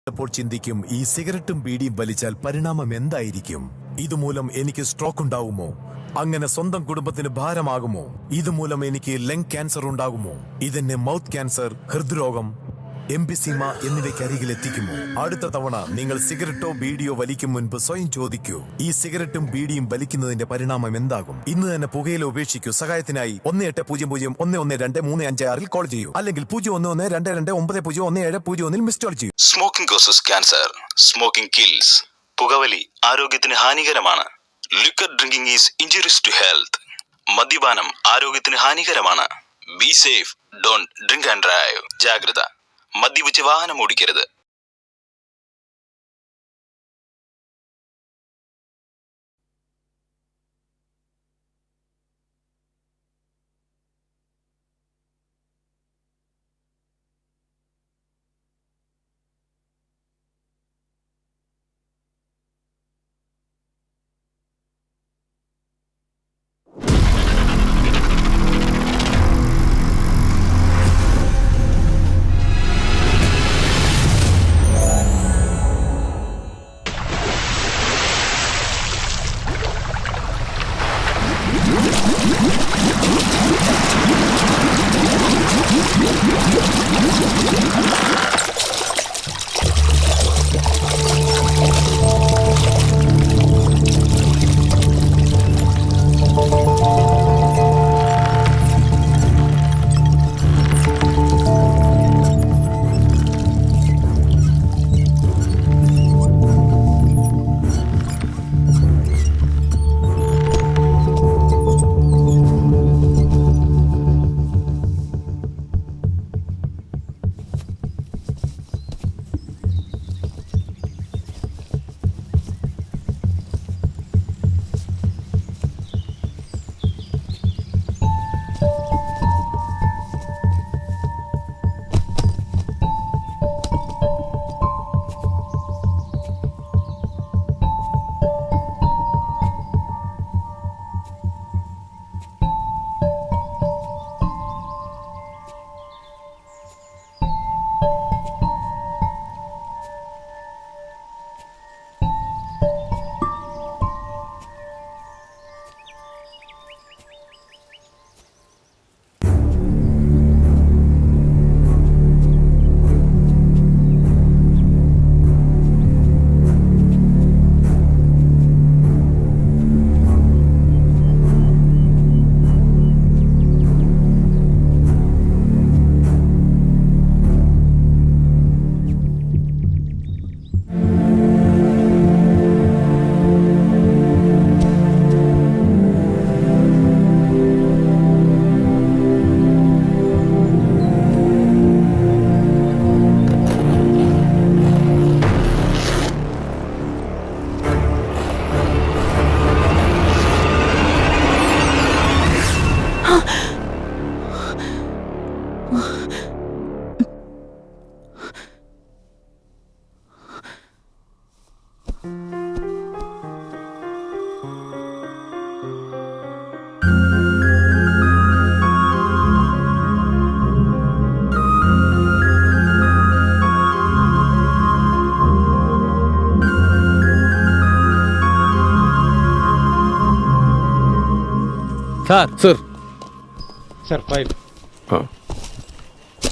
അപ്പോൾ ചിന്തിക്കും, ഈ സിഗരറ്റും ബീഡിയും വലിച്ചാൽ പരിണാമം എന്തായിരിക്കും? ഇതുമൂലം എനിക്ക് സ്ട്രോക്ക് ഉണ്ടാകുമോ? അങ്ങനെ സ്വന്തം കുടുംബത്തിന് ഭാരമാകുമോ? ഇതുമൂലം എനിക്ക് ലങ് ക്യാൻസർ ഉണ്ടാകുമോ? ഇതെന്നെ മൗത്ത് ക്യാൻസർ, ഹൃദ്രോഗം, എംഫിസീമ എന്നിവയ്ക്ക് അരികിൽ എത്തിക്കുമോ? അടുത്ത തവണ നിങ്ങൾ സിഗരറ്റോ ബീഡിയോ വലിക്കും മുൻപ് സ്വയം ചോദിക്കൂ, ഈ സിഗരറ്റും ബീഡിയും വലിക്കുന്നതിന്റെ പരിണാമം എന്താകും? ഇന്ന് തന്നെ പുകയില ഉപേക്ഷിക്കൂ. സഹായത്തിനായി 1800-112356 കോൾ ചെയ്യൂ, അല്ലെങ്കിൽ 011229901701 മിസ് കോൾ ചെയ്യൂ. Smoking causes cancer, smoking kills. പുകവലി ആരോഗ്യത്തിന് ഹാനികരമാണ്. Liquor drinking is injuries to health. മദ്യപാനം ആരോഗ്യത്തിന് ഹാനികരമാണ്. Be safe, don't drink and drive. ജാഗ്രത, മദ്യപിച്ച് വാഹനം ഓടിക്കരുത്. സർ ഫയൽ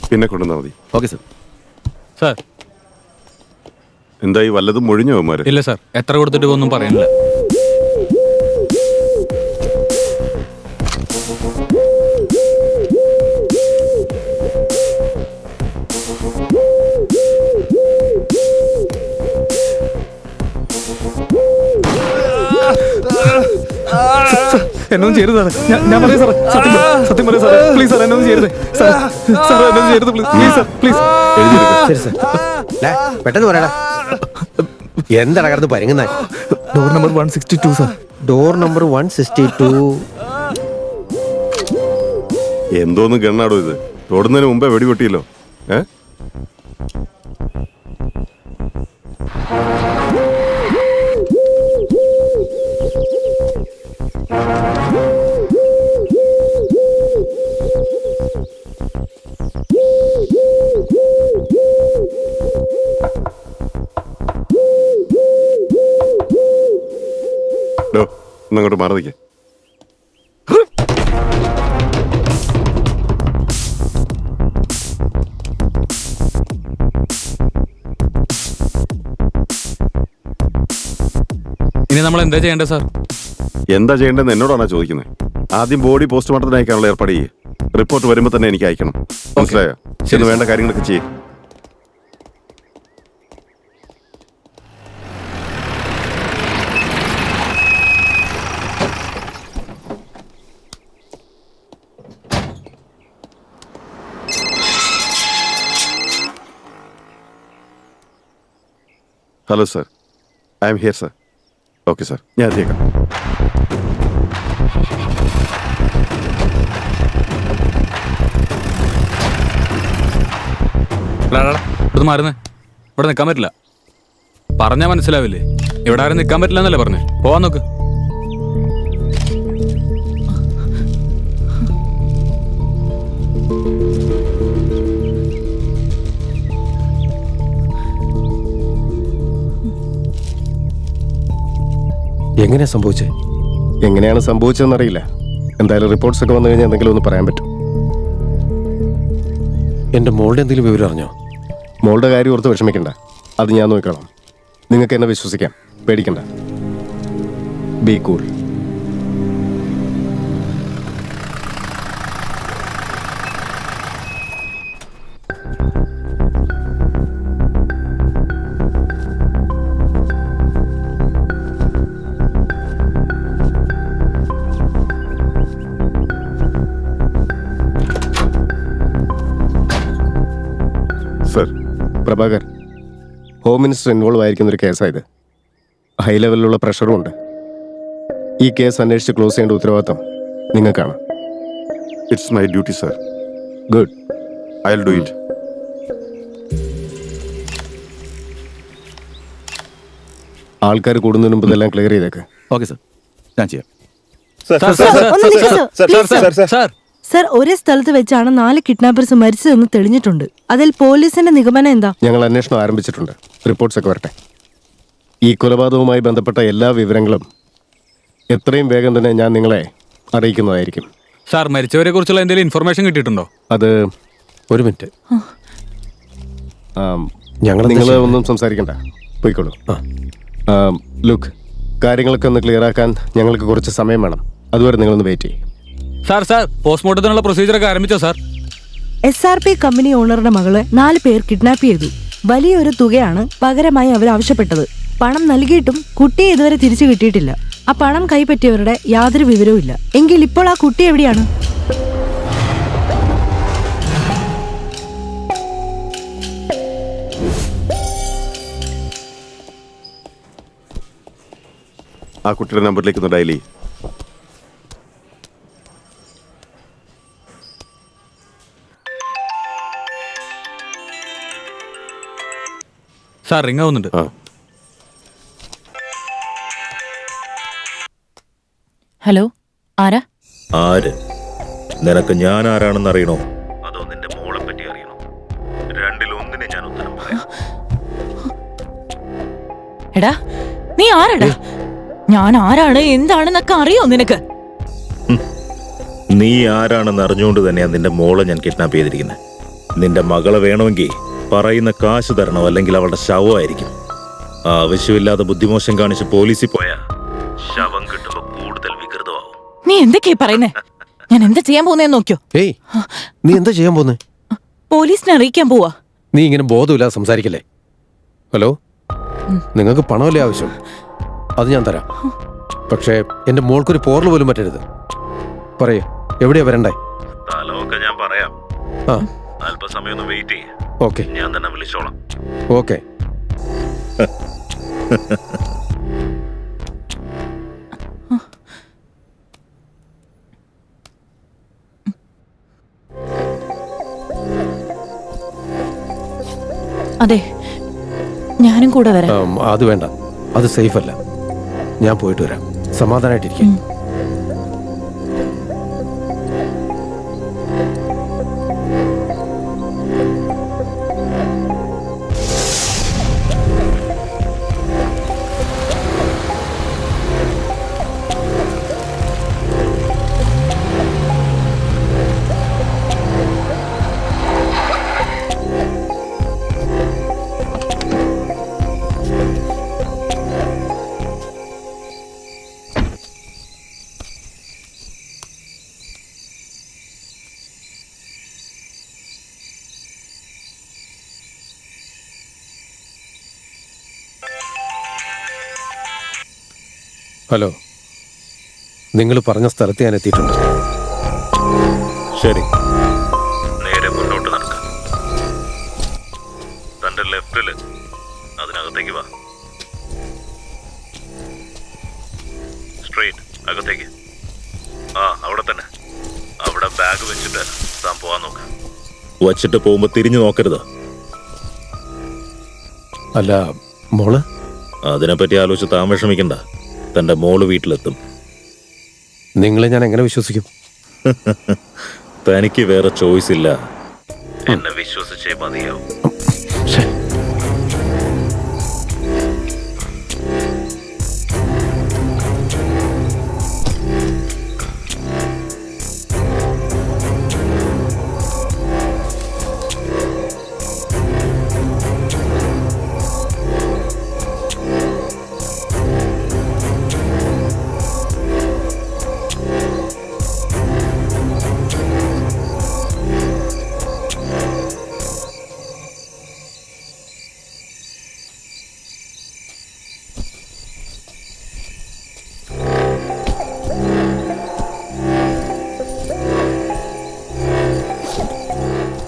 പിന്നെ കൊണ്ടുവന്നാൽ മതി. Okay sir. സാർ എന്തായി, വല്ലതും മൊഴിഞ്ഞോ അവന്മാര്? ഇല്ല സാർ, എത്ര കൊടുത്തിട്ട് ഒന്നും പറയാനില്ല. എന്നൊന്നും ചെയ്യരുത് സാറേ, ഞാൻ പറയാം സാറേ, സത്യം പറയാം സാറേ, പ്ലീസ് സാർ എന്നൊന്നും ചെയ്യരുത് സാർ, സാർ എന്നൊന്നും ചെയ്യരുത് പ്ലീസ് സാർ, പ്ലീസ്. ശരി സാർ, പെട്ടെന്ന് പറയടാ. എന്താണ് കടന്ന് പരുങ്ങുന്ന? Door number 162 sir. Door number 162. എന്തോന്ന് ഗണ്ണാടോ ഇത്? തൊടുന്നതിന് മുമ്പേ വെടിപൊട്ടിയല്ലോ. ഒന്നങ്ങോട്ട് മാറി നിൽക്കേ. ഇനി നമ്മൾ എന്താ ചെയ്യേണ്ടത് സാർ? എന്താ ചെയ്യേണ്ടതെന്ന് എന്നോടാണോ ചോദിക്കുന്നത്? ആദ്യം ബോഡി പോസ്റ്റ്മോർട്ടത്തിന് അയക്കാനുള്ള ഏർപ്പാട് ചെയ്യേ. റിപ്പോർട്ട് വരുമ്പോൾ തന്നെ എനിക്ക് അയക്കണം. മനസ്സിലായോ? ശരി, വേണ്ട കാര്യങ്ങളൊക്കെ ചെയ്യേ. Hello sir, I am here sir. Okay sir, ഞാൻ എത്തിയേക്കാം. ഇവിടെ മാറുന്നേ, ഇവിടെ നിൽക്കാൻ പറ്റില്ല. പറഞ്ഞാൽ മനസ്സിലാവില്ലേ? ഇവിടെ ആരും നിൽക്കാൻ പറ്റില്ല എന്നല്ലേ പറഞ്ഞേ? പോവാൻ നോക്ക്. എങ്ങനെയാ സംഭവിച്ചേ? എങ്ങനെയാണ് സംഭവിച്ചതെന്നറിയില്ല. എന്തായാലും റിപ്പോർട്ട്സ് ഒക്കെ വന്നു കഴിഞ്ഞാൽ എന്തെങ്കിലും ഒന്ന് പറയാൻ പറ്റും. എന്റെ മോളുടെ എന്തെങ്കിലും വിവരം അറിഞ്ഞോ? മോളുടെ കാര്യം ഓർത്ത് വിഷമിക്കണ്ട, അത് ഞാൻ നോക്കണം. നിങ്ങൾക്ക് എന്നെ വിശ്വസിക്കാം, പേടിക്കണ്ട. B cool. Sir, Prabhakar, home minister involve ആയിരിക്കുന്ന ഒരു കേസായത്. ഹൈ ലെവലിലുള്ള പ്രഷറും ഉണ്ട്. ഈ കേസ് അന്വേഷിച്ച് ക്ലോസ് ചെയ്യേണ്ട ഉത്തരവാദിത്തം നിങ്ങൾക്കാണ്. It's my duty sir. Good. I will do it. ആൾക്കാർ കൂടുന്നതിന് മുമ്പ് ഇതെല്ലാം ക്ലിയർ ചെയ്തേക്ക്. ഓക്കെ സാർ, ഞാൻ ചെയ്യാം. സർ, ഒരേ സ്ഥലത്ത് വെച്ചാണ് 4 കിഡ്നാപ്പേഴ്സ് മരിച്ചതെന്ന് തെളിഞ്ഞിട്ടുണ്ട്. അതിൽ പോലീസിന്റെ നിഗമനം എന്താ? ഞങ്ങൾ അന്വേഷണം ആരംഭിച്ചിട്ടുണ്ട്. റിപ്പോർട്ട്സ് ഒക്കെ വരട്ടെ. ഈ കൊലപാതകവുമായി ബന്ധപ്പെട്ട എല്ലാ വിവരങ്ങളും എത്രയും വേഗം തന്നെ ഞാൻ നിങ്ങളെ അറിയിക്കുന്നതായിരിക്കും. സാർ, മരിച്ചവരെ കുറിച്ചുള്ള എന്തെങ്കിലും ഇൻഫർമേഷൻ കിട്ടിയിട്ടുണ്ടോ? അത് ഒരു മിനിറ്റ്, നിങ്ങൾ ഒന്നും സംസാരിക്കണ്ട, പോയിക്കോളൂ. ലുക്ക്, കാര്യങ്ങളൊക്കെ ഒന്ന് ക്ലിയർ ആക്കാൻ ഞങ്ങൾക്ക് കുറച്ച് സമയം വേണം. അതുവരെ നിങ്ങളൊന്ന് വെയിറ്റ് ചെയ്യും. സാർ, പോസ്റ്റ്മോർട്ടത്തിനുള്ള പ്രൊസീജിയറൊക്കെ ആരംഭിച്ചോ സാർ? SRP കമ്പനി ഓണറുടെ മകളെ 4 പേർ കിഡ്നാപ്പ് ചെയ്തു. വലിയൊരു തുകയാണ് പകരമായി അവർ ആവശ്യപ്പെട്ടത്. പണം നൽകിയിട്ടും കുട്ടിയെ ഇതുവരെ തിരിച്ചു കിട്ടിയിട്ടില്ല. ആ പണം കൈപ്പറ്റിയവരുടെ യാതൊരു വിവരവും ഇല്ല. എങ്കിൽ ഇപ്പോൾ ആ കുട്ടി എവിടെയാണ്? ആ കുട്ടിയുടെ നമ്പറിലേക്ക് ഒന്ന് ഡയൽ ചെയ്യ്. സാർ, റിംഗ് ആവുന്നുണ്ട്. ഹലോ, ആരാ? ആര്? നിനക്ക് ഞാൻ ആരാണെന്ന് അറിയണോ, അതോ നിന്റെ മോളെ പറ്റി അറിയണോ? രണ്ടിലൊന്നിനെ ഞാൻ ഉത്തരം പറയാം. എടാ, നീ ആരടാ? ഞാൻ ആരാണ് എന്താണെന്നൊക്കെ അറിയോ നിനക്ക്? നീ ആരാണെന്ന് അറിഞ്ഞുകൊണ്ട് തന്നെയാ നിന്റെ മോളെ ഞാൻ കിഡ്നാപ്പ് ചെയ്തിരിക്കുന്നത്. നിന്റെ മകളെ വേണമെങ്കിൽ പറയുന്ന കാശ് തരണോ, അല്ലെങ്കിൽ അവളുടെ ശവമായിരിക്കും. ആവശ്യമില്ലാതെ ബുദ്ധിമോശം കാണിച്ച് പോലീസിൽ പോയാ ശവം കിട്ടുമ്പോ കൂടുതൽ വികൃതമാവും. നീ എന്തൊക്കെയാ പറയുന്നേ? ഞാൻ എന്താ ചെയ്യാൻ പോകുന്നേന്ന് നോക്കിയോ? ഏയ്, നീ എന്താ ചെയ്യാൻ പോന്നെ? പോലീസിനെ അറിയിക്കാൻ പോവാ. നീ ഇങ്ങനെ ബോധമില്ലാതെ സംസാരിക്കല്ലേ. ഹലോ, നിങ്ങൾക്ക് പണമല്ലേ ആവശ്യം? അത് ഞാൻ തരാം. പക്ഷേ എന്റെ മോൾക്കൊരു പോറൽ പോലും പറ്റരുത്. പറയേ, എവിടെയാ വരണ്ടേ? സ്ഥലമൊക്കെ ഞാൻ പറയാം. ആ, അല്പസമയം ഒന്ന് വെയിറ്റ് ചെയ്യ. ഓക്കെ. ഞാൻ തന്നെ വിളിച്ചോളാം. ഓക്കെ. അതെ, ഞാനും കൂടെ വരാം. അത് വേണ്ട, അത് സേഫ് അല്ല. ഞാൻ പോയിട്ട് വരാം. സമാധാനമായിട്ടിരിക്കും. ഹലോ, നിങ്ങൾ പറഞ്ഞ സ്ഥലത്ത് ഞാൻ എത്തിയിട്ടുണ്ട്. ശരി, നേരെ മുന്നോട്ട് നടക്കാം. തന്റെ ലെഫ്റ്റില് അതിനകത്തേക്ക് വാ. സ്ട്രെയിറ്റ് അകത്തേക്ക്. അവിടെ തന്നെ. അവിടെ ബാഗ് വെച്ചിട്ട് താൻ പോവാൻ നോക്ക്. വച്ചിട്ട് പോകുമ്പോ തിരിഞ്ഞു നോക്കരുത്. അല്ല, മോള്? അതിനെപ്പറ്റി ആലോചിച്ച് താൻ വിഷമിക്കണ്ട. തന്റെ മോള് വീട്ടിലെത്തും. നിങ്ങളെ ഞാൻ എങ്ങനെ വിശ്വസിക്കും? തനിക്ക് വേറെ ചോയ്സ് ഇല്ല. എന്നെ വിശ്വസിച്ചേ മതിയാവും.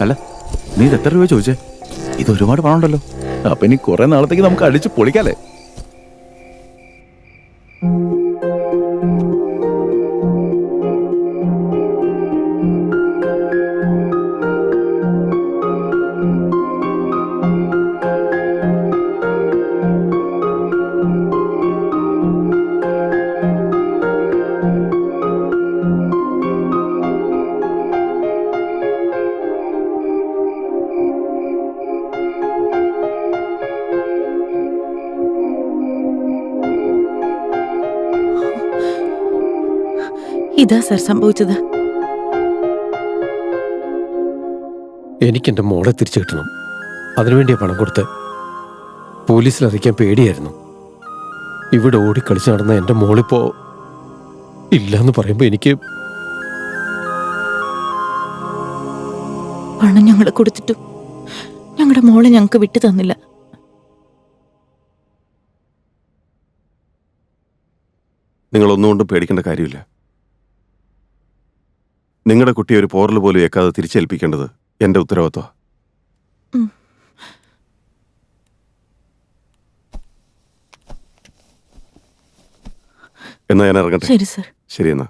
അല്ല, നീ ഇത് എത്ര രൂപ ചോദിച്ചേ? ഇത് ഒരുപാട് പണം ഉണ്ടല്ലോ. അപ്പൊ ഇനി കുറെ നാളത്തേക്ക് നമുക്ക് അടിച്ച് പൊളിക്കാല്ലേ? ഇതാ സർ സംഭവിച്ചത്. എനിക്കെൻ്റെ മോളെ തിരിച്ചു കിട്ടണം. അതിനുവേണ്ടിയാ പണം കൊടുത്ത്. പോലീസിൽ അറിയിക്കാൻ പേടിയായിരുന്നു. ഇവിടെ ഓടിക്കളിച്ച് നടന്ന എൻ്റെ മോളിപ്പോ ഇല്ലെന്ന് പറയുമ്പോൾ എനിക്ക് പണം ഞങ്ങൾ കൊടുത്തിട്ടും ഞങ്ങളുടെ മോളെ ഞങ്ങൾക്ക് വിട്ടു തന്നില്ല. നിങ്ങളൊന്നുകൊണ്ടും പേടിക്കേണ്ട കാര്യമില്ല. നിങ്ങളുടെ കുട്ടിയെ ഒരു പോറൽ പോലും ഏക്കാതെ തിരിച്ചേൽപ്പിക്കേണ്ടത് എന്റെ ഉത്തരവാദിത്വമാണ്. എന്നാ ഞാൻ ഇറങ്ങട്ടെ? ശരി സർ. ശരി എന്നാ.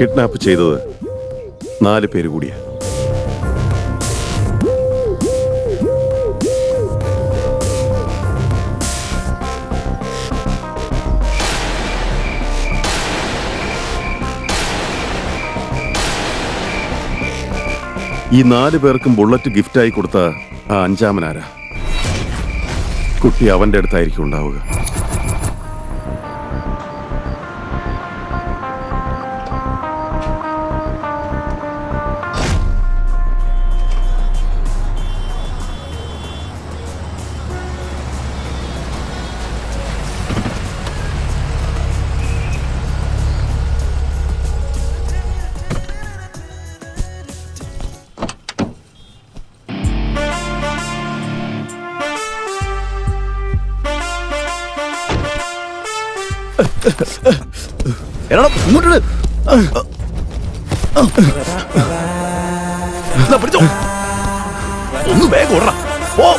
കിഡ്നാപ്പ് ചെയ്തത് 4 പേര് കൂടിയാ. ഈ 4 പേർക്കും ബുള്ളറ്റ് ഗിഫ്റ്റായി കൊടുത്ത ആ 5-മനാരാ? കുട്ടി അവന്റെ അടുത്തായിരിക്കും ഉണ്ടാവുക. ഇങ്ങോട്ട് പിടിച്ചോ. ഒന്ന് വേഗം ഓടണം. ഓ,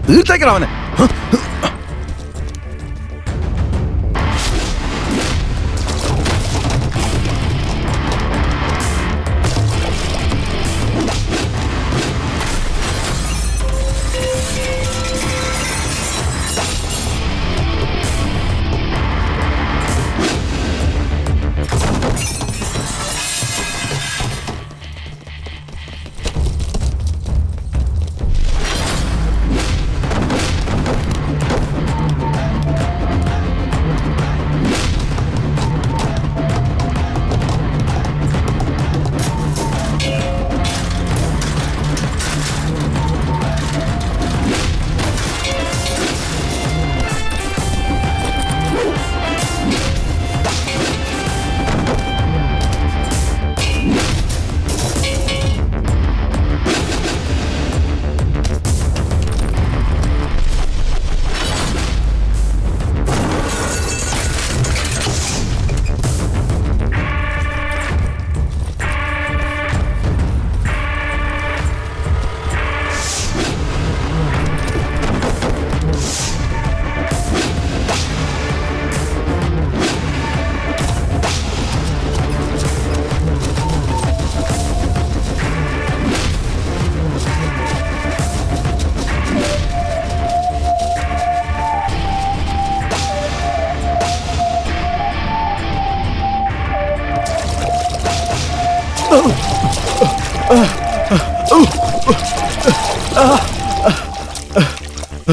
തീർത്തേക്കണം അവനെ.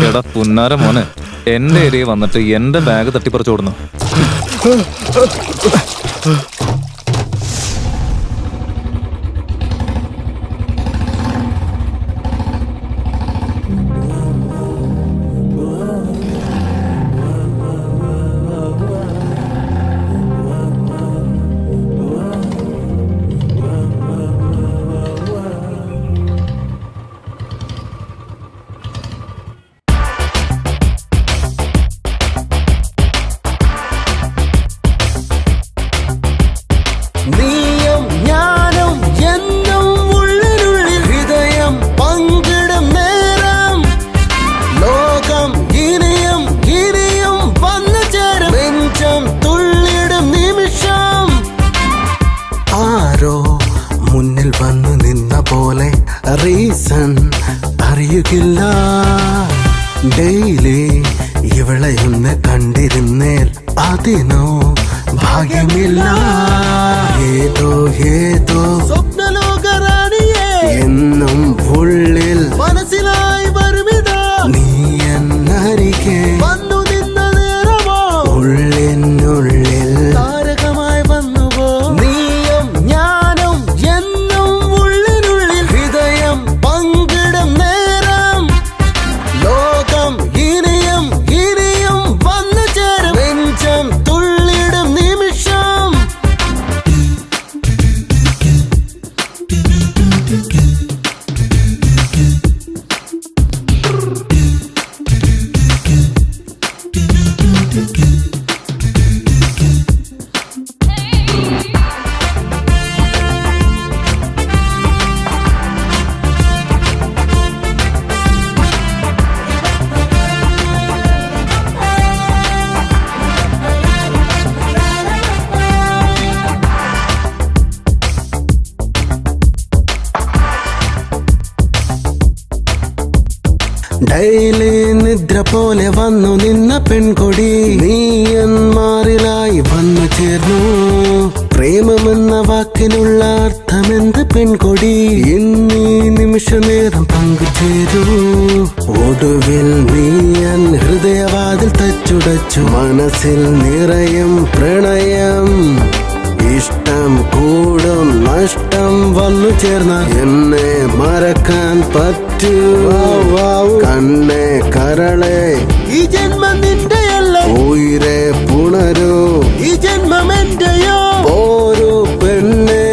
എടാ പുന്നാര മോനെ, എന്റെ ഏരിയ വന്നിട്ട് എന്റെ ബാഗ് തട്ടിപ്പറിച്ചോടുന്നു. റീസൺ അറിയുകില്ല. ഡെയിലി ഇവളെ ഒന്ന് കണ്ടിരുന്നേൽ അതിനോ ഭാഗ്യമില്ല. ഏതോ ഏതോ സ്വപ്നലോകറാണിയെ എന്നും ഉള്ളിൽ മനസ്സിലായി വരുമിതാ. നീ എന്നരികെ വന്നു നിന്ന നേരമോ ഉള്ളിനുള്ളിൽ താരകമായി വന്നുവോ. നീയും ഞാനും എന്നും ഉള്ളിനുള്ളിൽ ഹൃദയം പങ്കിടും നേരം. ലോകം ഇനിയും ഇനിയും വന്നു ചേരും. നെഞ്ചം തുള്ളിടും നിമിഷം. ഡെയിലി നിദ്ര പോലെ വന്നു നിന്ന പെൺകൊടി നീയന്മാരിലായി വന്നു ചേർന്നു. പ്രേമമെന്ന വാക്കിനുള്ള അർത്ഥമെന്ത് പെൺകൊടി ഇന്നീ നിമിഷ നേരം പങ്കുചേരൂ. ഒടുവിൽ നീയൻ ഹൃദയവാതിൽ തച്ചുടച്ചു. മനസ്സിൽ നിറയും പ്രണയം. ഇഷ്ടം കൂടും നഷ്ടം വന്നു ചേർന്ന എന്നെ മറക്കാൻ പറ്റൂ. കണ്ണേ കരളെ ഈ ജന്മം നിന്റെയല്ല. ഉയരെ പുണരൂ ഈ ജന്മം എന്റെയോ. പോരൂ പെണ്ണെ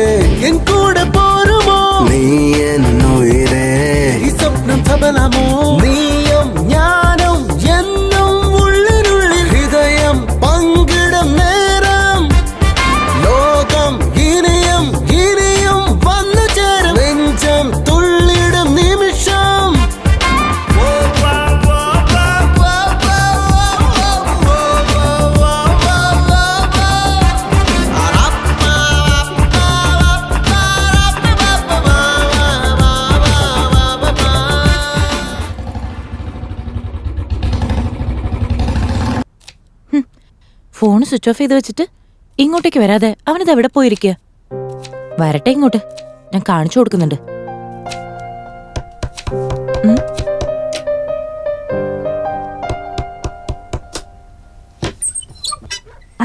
എൻ കൂടെ പോരുമോ. നീ എന്നുയരെ ഈ സ്വപ്നം സഫലമോ. നീയും ഞാനും എന്നും ഉള്ളിനുള്ളിൽ ഹൃദയം പങ്കിടും നേരം. ലോകം ഇനിയും ഇനിയും വന്നു ചേരും. നെഞ്ചം തുള്ളിടും നിമിഷം. ഫോൺ സ്വിച്ച് ഓഫ് ചെയ്ത് വെച്ചിട്ട് ഇങ്ങോട്ടേക്ക് വരാതെ അവനിത് എവിടെ പോയിരിക്കുക? വരട്ടെ ഇങ്ങോട്ട്, ഞാൻ കാണിച്ചു കൊടുക്കുന്നുണ്ട്.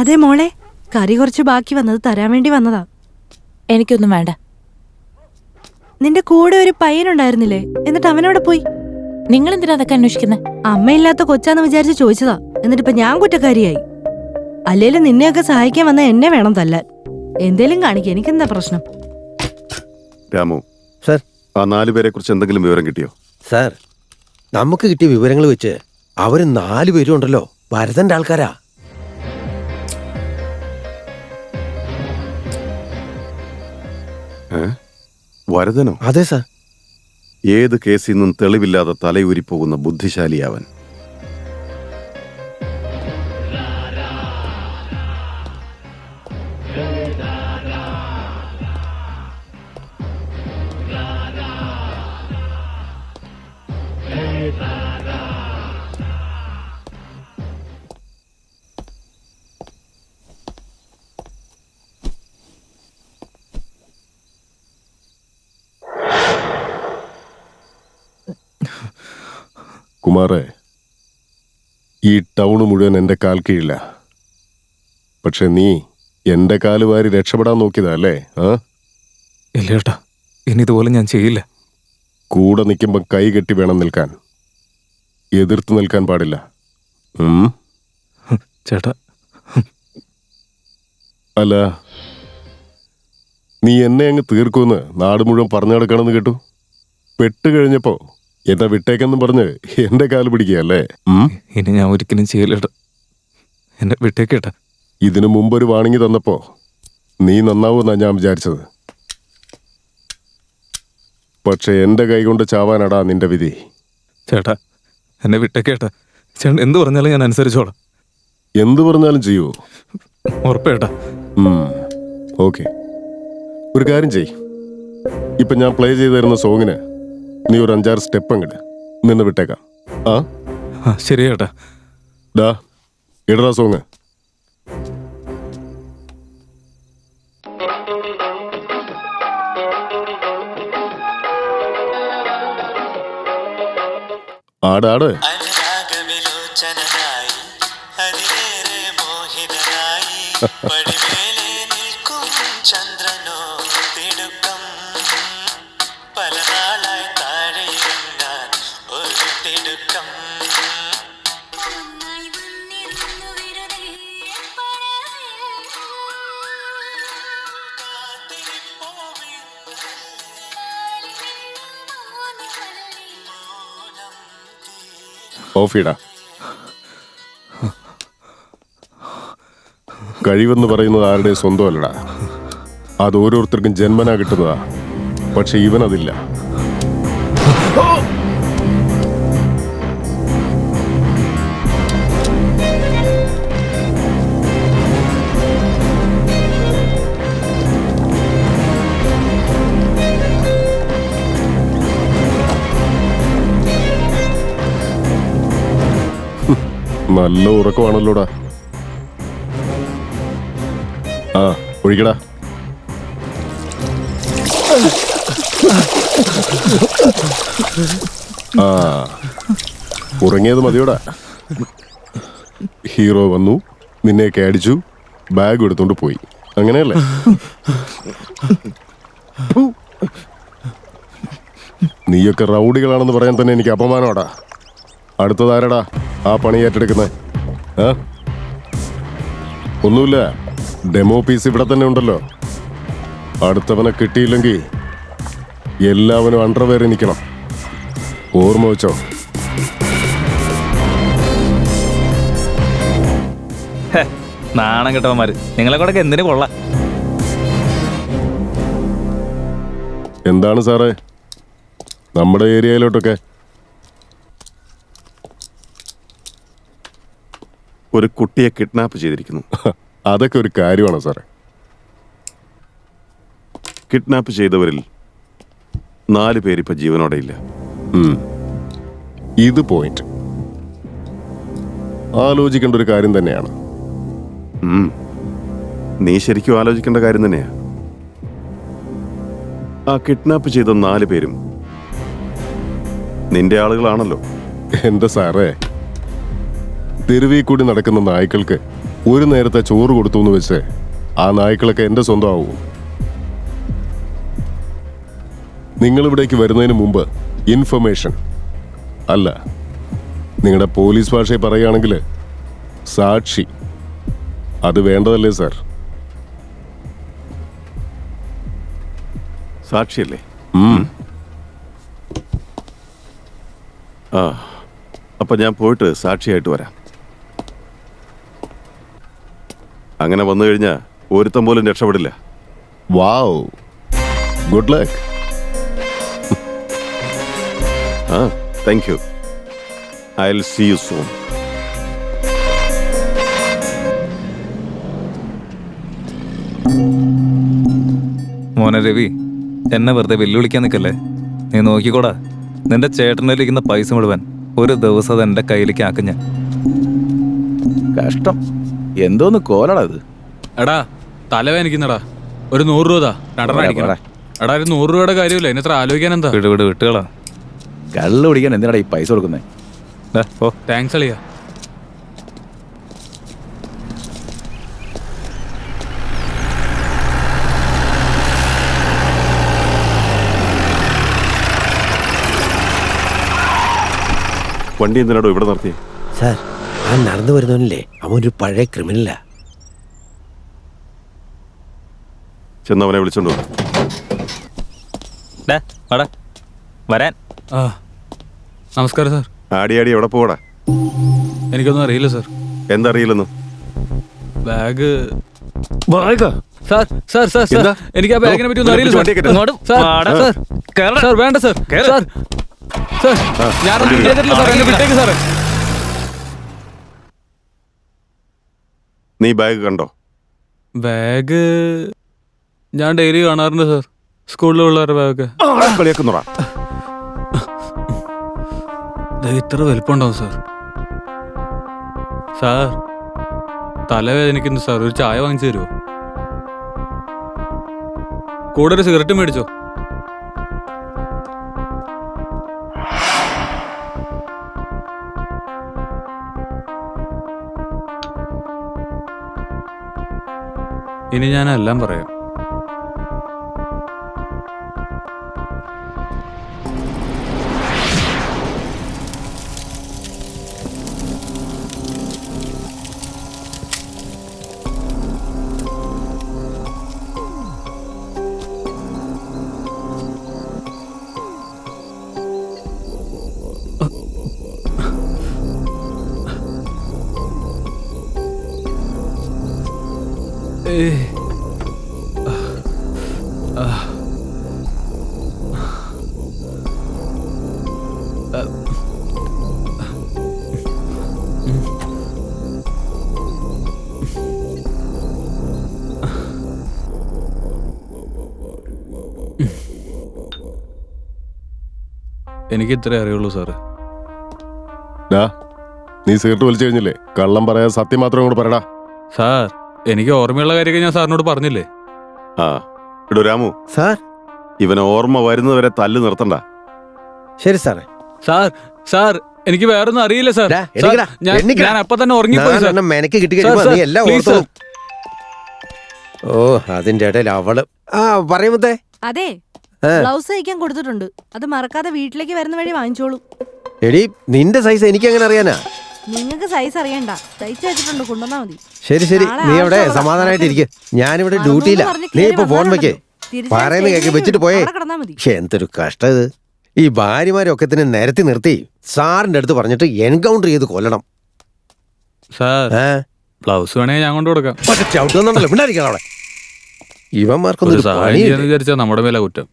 അതെ മോളെ, കറി കുറച്ച് ബാക്കി വന്നത് തരാൻ വേണ്ടി വന്നതാ. എനിക്കൊന്നും വേണ്ട. നിന്റെ കൂടെ ഒരു പയ്യനുണ്ടായിരുന്നില്ലേ, എന്നിട്ട് അവനവിടെ പോയി? നിങ്ങൾ എന്തിനാ അതൊക്കെ അന്വേഷിക്കുന്നത്? അമ്മയില്ലാത്ത കൊച്ചാന്ന് വിചാരിച്ച് ചോദിച്ചതാ, എന്നിട്ടിപ്പൊ ഞാൻ കുറ്റക്കാരിയായി. അല്ലേലും നിന്നെയൊക്കെ സഹായിക്കാൻ വന്ന എന്നെ വേണം തല്ലാൻ. എന്തേലും കാണിക്ക, എനിക്കെന്താ പ്രശ്നം? രാമു സാർ. ആ 4 പേരെ കുറിച്ച് എന്തെങ്കിലും വിവരം കിട്ടിയോ? സാർ, നമുക്ക് കിട്ടിയ വിവരങ്ങൾ വെച്ച് അവര് 4 പേരും ഉണ്ടല്ലോ ഭരതന്റെ ആൾക്കാരാ. വരദനോ? അതെ സാർ. ഏത് കേസിൽ നിന്നും തെളിവില്ലാതെ തലയൂരിപ്പോകുന്ന ബുദ്ധിശാലിയാവൻ. കുമാറേ, ഈ ടൗണ് മുഴുവൻ എൻ്റെ കാൽ കീഴില്ല. പക്ഷെ നീ എൻ്റെ കാല് വാരി രക്ഷപ്പെടാൻ നോക്കിയതാ അല്ലേ? ഇല്ല ചേട്ടാ, ഇനി ഇതുപോലെ ഞാൻ ചെയ്യില്ല. കൂടെ നിൽക്കുമ്പം കൈ കെട്ടി വേണം നിൽക്കാൻ, എതിർത്ത് നിൽക്കാൻ പാടില്ല. ചേട്ടാ, അല്ല, നീ എന്നെ അങ്ങ് തീർക്കുമെന്ന് നാട് മുഴുവൻ പറഞ്ഞു നടക്കണമെന്ന് കേട്ടു. പെട്ട് കഴിഞ്ഞപ്പോ എന്നെ വിട്ടേക്കെന്നും പറഞ്ഞ് എന്റെ കാല് പിടിക്കുകയല്ലേ? ഇനി ഞാൻ ഒരിക്കലും ചെയ്യില്ലേട്ടാ, എന്നെ വിട്ടേക്കേട്ടാ. ഇതിനു മുമ്പൊരു വാണിംഗ് തന്നപ്പോ നീ നന്നാവുമെന്നാ ഞാൻ വിചാരിച്ചത്. പക്ഷെ എന്റെ കൈകൊണ്ട് ചാവാനടാ നിന്റെ വിധി. ചേട്ടാ, എന്നെ വിട്ടേക്കേട്ടാ. ചേട്ടൻ എന്ത് പറഞ്ഞാലും ഞാൻ അനുസരിച്ചോളാം. എന്തു പറഞ്ഞാലും ചെയ്യുവോ? ഉറപ്പേട്ടാ. ഓക്കെ, ഒരു കാര്യം ചെയ്. ഇപ്പൊ ഞാൻ പ്ലേ ചെയ്ത് തരുന്ന സോങ്ങിന് നീ ഒരു 5-6 സ്റ്റെപ്പ് അങ്ങോട്ട് നിന്ന് വിട്ടേക്കാം. ശരി ചേട്ടാ. ഡാ, ഇടറാ സോങ്. ആടാട്. ഓഫിടാ. കഴിവെന്ന് പറയുന്നത് ആരുടെ സ്വന്തമല്ലടാ, അത് ഓരോരുത്തർക്കും ജന്മനാ കിട്ടുന്നതാ. പക്ഷെ ഇവനതില്ല. നല്ല ഉറക്കമാണല്ലോടാ. ഒഴിക്കടാ. ഉറങ്ങിയത് മതിയോടാ. ഹീറോ വന്നു, നിന്നെയൊക്കെ അടിച്ചു, ബാഗ് എടുത്തോണ്ട് പോയി, അങ്ങനെയല്ലേ? നീയൊക്കെ റൗഡികളാണെന്ന് പറയാൻ തന്നെ എനിക്ക് അപമാനമാടാ. അടുത്തതാരടാ ആ പണി ഏറ്റെടുക്കുന്നത്? ഒന്നുമില്ല, ഡെമോ പീസ് ഇവിടെ തന്നെ ഉണ്ടല്ലോ. അടുത്തവനെ കിട്ടിയില്ലെങ്കിൽ എല്ലാവനും അണ്ടർവെയർ നിൽക്കണം. ഓർമ്മ വെച്ചോ. നാണം കെട്ടവന്മാര്, നിങ്ങളെ കൂടെ എന്തിനു കൊള്ളാം. എന്താണ് സാറേ നമ്മുടെ ഏരിയയിലോട്ടൊക്കെ? ഒരു കുട്ടിയെ കിഡ്നാപ്പ് ചെയ്തിരിക്കുന്നു. അതൊക്കെ ഒരു കാര്യമാണോ സാറേ? കിഡ്നാപ്പ് ചെയ്തവരിൽ 4 പേരിപ്പോ ജീവനോടെ ഇല്ല. ഇത് പോയിന്റ് ആലോചിക്കേണ്ട ഒരു കാര്യം തന്നെയാണ്. നീ ശരിക്കും ആലോചിക്കേണ്ട കാര്യം തന്നെയാ. ആ കിഡ്നാപ്പ് ചെയ്ത 4 പേരും നിന്റെ ആളുകളാണല്ലോ. എന്റെ സാറേ, തെരുവിൽ കൂടി നടക്കുന്ന നായ്ക്കൾക്ക് ഒരു നേരത്തെ ചോറ് കൊടുത്തു എന്ന് വെച്ച് ആ നായ്ക്കളൊക്കെ എന്റെ സ്വന്തമാവും. നിങ്ങളിവിടേക്ക് വരുന്നതിന് മുമ്പ് ഇൻഫർമേഷൻ അല്ല, നിങ്ങളുടെ പോലീസ് ഭാഷയിൽ പറയുകയാണെങ്കിൽ സാക്ഷി, അത് വേണ്ടതല്ലേ സാർ? സാക്ഷിയല്ലേ? ആ, അപ്പൊ ഞാൻ പോയിട്ട് സാക്ഷിയായിട്ട് വരാം. അങ്ങനെ വന്നു കഴിഞ്ഞാൽ ഒരുത്തം പോലും രക്ഷപ്പെടില്ല. Wow, good luck. ആ, thank you. I will see you soon. മോനെ രവി, എന്നെ വെറുതെ വെല്ലുവിളിക്കാൻ നിൽക്കല്ലേ. നീ നോക്കിക്കോടാ, നിന്റെ ചേട്ടൻ്റെ ഇരിക്കുന്ന പൈസ മുഴുവൻ ഒരു ദിവസം അത് എൻ്റെ കയ്യിലേക്ക് ആക്കും ഞാൻ. കഷ്ടം, എന്തോന്ന് കോലടാ ഇത്. എടാ തലവേദനിക്കുന്നടാ, ഒരു 100 രൂപ നടനായിരിക്കണം. എടാ ഒരു 100 രൂപയുടെ കാര്യമില്ല, എന്നെ ഇത്ര ആലോചിക്കാൻ എന്താ? വിട്ടുകളാ. കള്ള് പിടിക്കാൻ എന്തിനാടാ ഈ പൈസ കൊടുക്കുന്നേ? ഓ താങ്ക്സ് അളിയാ. വണ്ടി എന്തിനാടോ ഇവിടെ നിർത്തിയേ? സാർ, ആ നടന്നു വരുന്നവനല്ലേ, അവൻ ഒരു പഴയ ക്രിമിനലാ. ചെന്നവനെ വിളിച്ചോണ്ട് വരാൻ. ആ നമസ്കാരം സാർ. ആടി എവിടെ പോടാ? എനിക്കൊന്നും അറിയില്ല സാർ. എന്തറിയില്ലെന്ന്? Bag sir sir sir sir, എനിക്ക് ആ ബാഗിനെ പറ്റി ഒന്നും അറിയില്ല സാർ. സാർ വേണ്ട സാർ. സാർ സാർ, ഞാനൊന്നും ചെയ്തിട്ടില്ല സാർ, എന്നെ വിട്ടേക്ക് സാറേ. നീ ബാഗ് കണ്ടോ? ബാഗ് ഞാൻ ഡെയിലി കാണാറുണ്ട് സാർ, സ്കൂളിലെ പിള്ളേരുടെ ബാഗൊക്കെ. കളിയാക്കുന്നോടാ. ഇത്ര വലിപ്പമുണ്ടാവും സാർ. സാർ തലവേദനിക്കുന്നു സാർ, ഒരു ചായ വാങ്ങിച്ചു തരുമോ? കൂടെ ഒരു സിഗരറ്റ് മേടിച്ചോ? ഇനി ഞാനെല്ലാം പറയാം. എനിക്ക് ഇത്രേ അറിയുള്ളൂ സാറ്. നീ സിഗരറ്റ് വലിച്ചു കഴിഞ്ഞില്ലേ? കള്ളം പറയാൻ സത്യം മാത്രം കൂടെ പറയടാ. സാർ, എനിക്ക് ഓർമ്മയുള്ള കാര്യമൊക്കെ ഞാൻ സാറിനോട് പറഞ്ഞില്ലേ? ആ ഇടൂ രാമു സാർ, ഇവനെ ഓർമ്മ വരുന്നവരെ തല്ല് നിർത്തണ്ട. ശരി സാറേ. സാർ സാർ, എനിക്ക് വേറൊന്നും അറിയില്ല സാർ. ഞാൻ അപ്പൊ തന്നെ ഉറങ്ങിപ്പോയി സാർ. മെനക്ക് കിട്ടി സാർ, നീ എല്ലാം please ഓർത്തോളും. ഓ, അതിന്റെ ഇടയിൽ അവള് പറയുമ്പത്തേ. അതെ, ബ്ലൗസ് തയ്ക്കാൻ കൊടുത്തിട്ടുണ്ട്, അത് മറക്കാതെ വീട്ടിലേക്ക് വരുന്ന വഴി വാങ്ങിച്ചോളൂ. എടി, നിന്റെ സൈസ് എനിക്ക് എങ്ങനെ അറിയാനാ? നിങ്ങൾക്ക് സൈസ് അറിയണ്ട, തയ്ച്ചു വെച്ചിട്ടുണ്ട്, കൊണ്ടുവന്നാ മതി. ശരി ശരി, നീ അവിടെ സമാധാനമായിട്ടിരിക്കെ. ഞാനിവിടെ ഡ്യൂട്ടിയില്ല. നീ ഇപ്പൊ ഫോൺ വെക്കേ, പറയുന്ന കേക്ക് വെച്ചിട്ട് പോയേ. എന്തൊരു കഷ്ടം ഇത്. ഈ ഭാര്യമാരൊക്കെ തന്നെ നിരത്തി നിർത്തി സാറിന്റെ അടുത്ത് പറഞ്ഞിട്ട് എൻകൗണ്ടർ ചെയ്ത് കൊല്ലണം. സാർ, ബ്ലൗസ് വേണമെങ്കിൽ ഞാൻ കൊണ്ടു കൊടുക്കാം. ചവിട്ടുന്നുണ്ടല്ലോ, പിണ്ടായിരിക്കണം അവിടെ. ഇവന്മാർക്കൊന്നും സഹായം ചെയ്യാന്ന് വിചാരിച്ചാ നമ്മുടെ മേലെ കുറ്റം.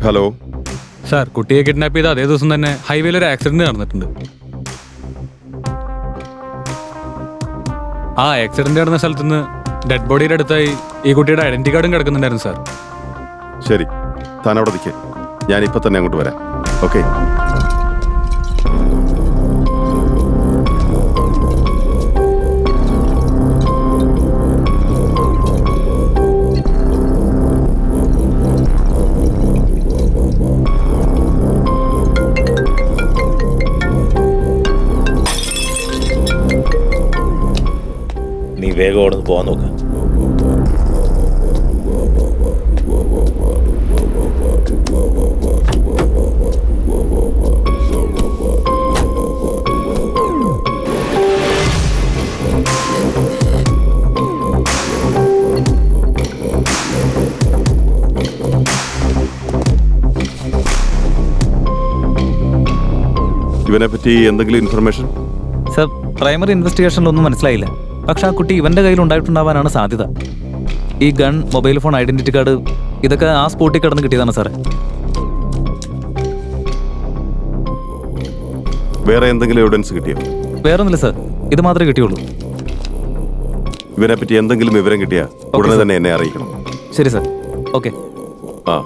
ഹലോ. സാർ, കുട്ടിയെ കിഡ്നാപ്പ് ചെയ്ത അതേ ദിവസം തന്നെ ഹൈവേയിൽ ഒരു ആക്സിഡന്റ് നടന്നിട്ടുണ്ട്. ആ ആക്സിഡന്റ് നടന്ന സ്ഥലത്ത് നിന്ന് ഡെഡ് ബോഡിയുടെ അടുത്തായി ഈ കുട്ടിയുടെ ഐഡന്റിറ്റി കാർഡും കിടക്കുന്നുണ്ടായിരുന്നു സാർ. ശരി, താൻ അവിടെ നിൽക്കേ, ഞാൻ ഇപ്പൊ തന്നെ അങ്ങോട്ട് വരാം. ഓക്കെ. നീ വേഗം അവിടെ നിന്ന് പോകാൻ നോക്ക്. ഇവനെ പറ്റി എന്തെങ്കിലും ഇൻഫർമേഷൻ? സർ, പ്രൈമറി ഇൻവെസ്റ്റിഗേഷനിലൊന്നും മനസ്സിലായില്ല. പക്ഷെ ആ കുട്ടി ഇവന്റെ കയ്യിൽ ഉണ്ടായിട്ടുണ്ടാവാനാണ് സാധ്യത. ഈ gun, mobile phone, identity card ഇതൊക്കെ ആ സ്പോട്ടിൽ കിടന്ന് കിട്ടിയതാണ് സാറേ. വേറെ എന്തെങ്കിലും എവിഡൻസ് കിട്ടിയോ? വേറൊന്നുമില്ല സർ, ഇത് മാത്രമേ കിട്ടിയുള്ളൂ. ഇവനെ പറ്റി എന്തെങ്കിലും വിവരം കിട്ടിയാ ഉടനെ തന്നെ എന്നെ അറിയിക്കണം. ശരി സർ. ഓക്കെ. ആ.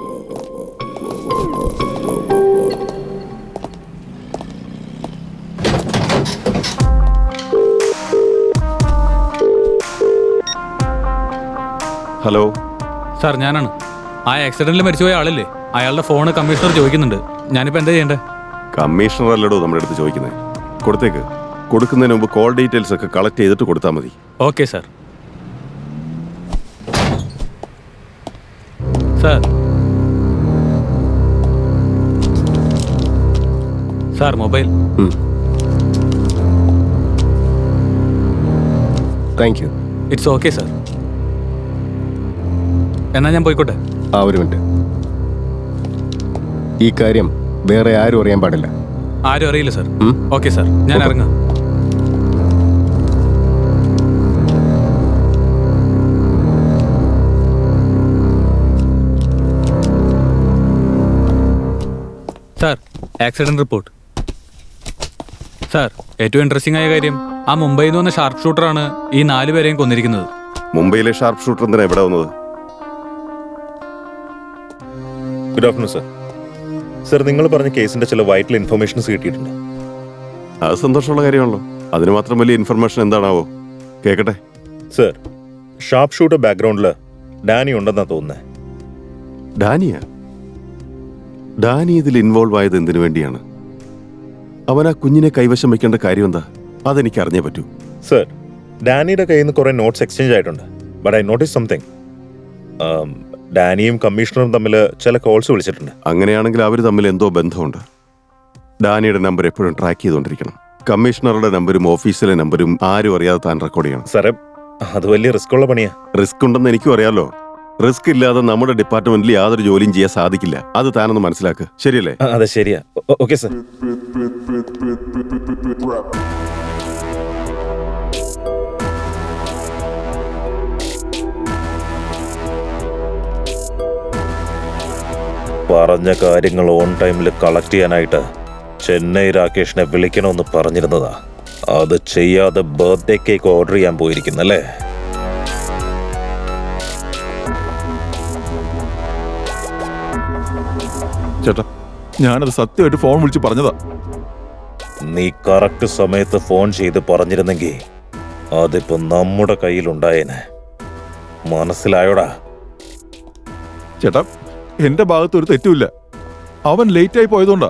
ഹലോ സാർ, ഞാനാണ്. ആ ആക്സിഡന്റിൽ മരിച്ചുപോയ ആളല്ലേ? അയാളുടെ ഫോണ് കമ്മീഷണർ ചോദിക്കുന്നുണ്ട്. ഞാനിപ്പോ എന്താ ചെയ്യണ്ടേ? കമ്മീഷണർ അല്ലടോ നമ്മുടെ അടുത്ത് ചോദിക്കുന്നത്. കൊടുത്തേക്ക്. കൊടുക്കുന്നതിന് മുമ്പ് കോൾ ഡീറ്റെയിൽസ് ഒക്കെ കളക്ട് ചെയ്തിട്ട് കൊടുത്താൽ മതി. Okay sir. Sir, mobile. Thank you. It's okay sir. എന്നാ ഞാൻ പോയിക്കോട്ടെ? ആ, ഒരു മിനിറ്റ്. ഈ കാര്യം വേറെ ആരും അറിയാൻ പാടില്ല. ആരും അറിയില്ല സാർ. ഓക്കെ സാർ, ഞാൻ ഇറങ്ങാം. Sir, accident report. സാർ, ഏറ്റവും ഇൻട്രസ്റ്റിംഗ് ആയ കാര്യം, ആ മുംബൈയിൽ നിന്ന് വന്ന ഷാർപ്പ് ഷൂട്ടറാണ് ഈ 4 പേരെയും കൊന്നിരിക്കുന്നത്. മുംബൈയിലെ ഷാർപ്പ് ഷൂട്ടർ എന്തിനാ ഇവിടെ വന്നത്? Good afternoon sir. സർ, നിങ്ങൾ പറഞ്ഞ കേസിന്റെ ചില വൈറ്റൽ ഇൻഫർമേഷൻസ് കിട്ടിയിട്ടുണ്ട്. അത് സന്തോഷമുള്ള കാര്യമാണല്ലോ. അതിന് മാത്രം വലിയ ഇൻഫർമേഷൻ എന്താണാവോ? കേക്കട്ടെ. സർ, ഷാർപ്പ് ഷൂട്ടർ ബാക്ക്ഗ്രൗണ്ടിൽ ഡാനി ഉണ്ടെന്നാ തോന്നുന്നത്. ഡാനിയ? ഡാനി ഇതിൽ ഇൻവോൾവ് ആയത് എന്തിനു വേണ്ടിയാണ്? അവൻ ആ കുഞ്ഞിനെ കൈവശം വെക്കേണ്ട കാര്യം എന്താ? അതെനിക്ക് അറിഞ്ഞേ പറ്റൂ. സർ, ഡാനിയുടെ കയ്യിൽ നിന്ന് കുറെ നോട്ട്സ് എക്സ്ചേഞ്ച് ആയിട്ടുണ്ട്. But I notice something. ഡാനിയും കമ്മീഷണറും തമ്മിൽ ചില കോൾസ് വിളിച്ചിട്ടുണ്ട്. അങ്ങനെയാണെങ്കിൽ അവർ തമ്മിൽ എന്തോ ബന്ധമുണ്ട്. ഡാനിയുടെ നമ്പർ എപ്പോഴും ട്രാക്ക് ചെയ്തുകൊണ്ടിരിക്കണം. കമ്മീഷണറുടെ നമ്പരും ഓഫീസിലെ നമ്പരും ആരും അറിയാതെ താൻ റെക്കോർഡ് ചെയ്യണം. സാറേ, അത് വലിയ റിസ്ക് ഉള്ള പണിയാ. റിസ്ക് ഉണ്ടെന്ന് എനിക്കും അറിയാലോ. റിസ്ക് ഇല്ലാതെ നമ്മുടെ ഡിപ്പാർട്ട്മെന്റിൽ യാതൊരു ജോലിയും ചെയ്യാൻ സാധിക്കില്ല. അത് താനൊന്ന് മനസ്സിലാക്കുക. ശരിയല്ലേ? അതെ, ശരിയാ. Okay sir. പറഞ്ഞ കാര്യങ്ങൾ ഓൺ ടൈമിൽ കളക്ട് ചെയ്യാനായിട്ട് ചെന്നൈ രാകേഷിനെ വിളിക്കണമെന്ന് പറഞ്ഞിരുന്നതാ. അത് ചെയ്യാതെ ബർത്ത്ഡേ കേക്ക് ഓർഡർ ചെയ്യാൻ പോയിരിക്കുന്നല്ലേ? ചേട്ടാ, ഞാനത് സത്യമായിട്ട് ഫോൺ വിളിച്ച് പറഞ്ഞതാ. നീ കറക്റ്റ് സമയത്ത് ഫോൺ ചെയ്ത് പറഞ്ഞിരുന്നെങ്കിൽ അതിപ്പോ നമ്മുടെ കയ്യിലുണ്ടായേനെ. മനസ്സിലായോടാ? ചേട്ടാ, എന്റെ ഭാഗത്ത് ഒരു തെറ്റുമില്ല. അവൻ ലേറ്റ് ആയി പോയതുകൊണ്ടാ.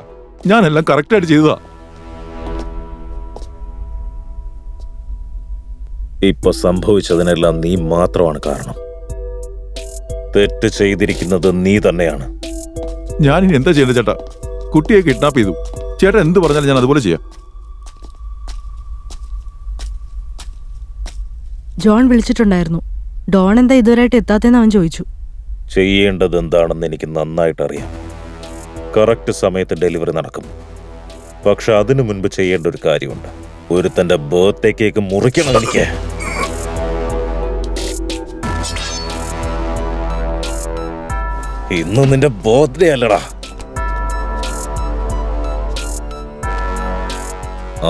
ഞാനെല്ലാം കറക്റ്റായിട്ട് ചെയ്തതാ. ഇപ്പൊ സംഭവിച്ചതിനെല്ലാം നീ മാത്രമാണ് കാരണം. തെറ്റ് ചെയ്തിരിക്കുന്നത് നീ തന്നെയാണ്. ഞാനിനി എന്താ ചെയ്യേണ്ടത് ചേട്ടാ? കുട്ടിയെ കിഡ്നാപ്പ് ചെയ്തു. ചേട്ടൻ എന്ത് പറഞ്ഞാലും ഞാൻ അതുപോലെ ചെയ്യാം. ജോൺ വിളിച്ചിട്ടുണ്ടായിരുന്നു. ഡോൺ എന്താ ഇതുവരെയായിട്ട് എത്താത്തെന്ന് അവൻ ചോദിച്ചു. ചെയ്യേണ്ടത് എന്താണെന്ന് എനിക്ക് നന്നായിട്ട് അറിയാം. കറക്റ്റ് സമയത്ത് ഡെലിവറി നടക്കും. പക്ഷെ അതിനു മുൻപ് ചെയ്യേണ്ട ഒരു കാര്യമുണ്ട്. ഒരുത്തന്റെ ബർത്ത്ഡേ കേക്ക് മുറിക്കണം എനിക്ക്. ഇന്ന് നിന്റെ ബർത്ത്ഡേ അല്ലടാ.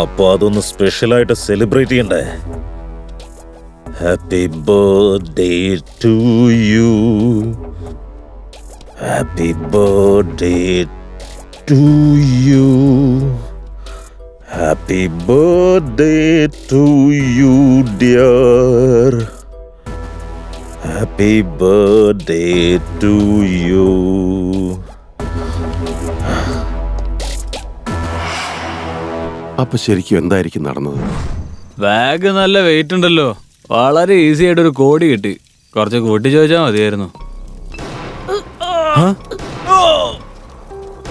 അപ്പൊ അതൊന്ന് സ്പെഷ്യലായിട്ട് സെലിബ്രേറ്റ് ചെയ്യണ്ടേ? Happy birthday to you, happy birthday to you, happy birthday to you dear, happy birthday to you. അപ്പൊ ശരിക്കും എന്തായിരിക്കും നടന്നത്? ബാഗ് നല്ല വെയിറ്റ് ഉണ്ടല്ലോ. വളരെ ഈസി ആയിട്ട് ഒരു കോടി കിട്ടി. കുറച്ച് കൂട്ടി ചോദിച്ചാൽ മതിയായിരുന്നു.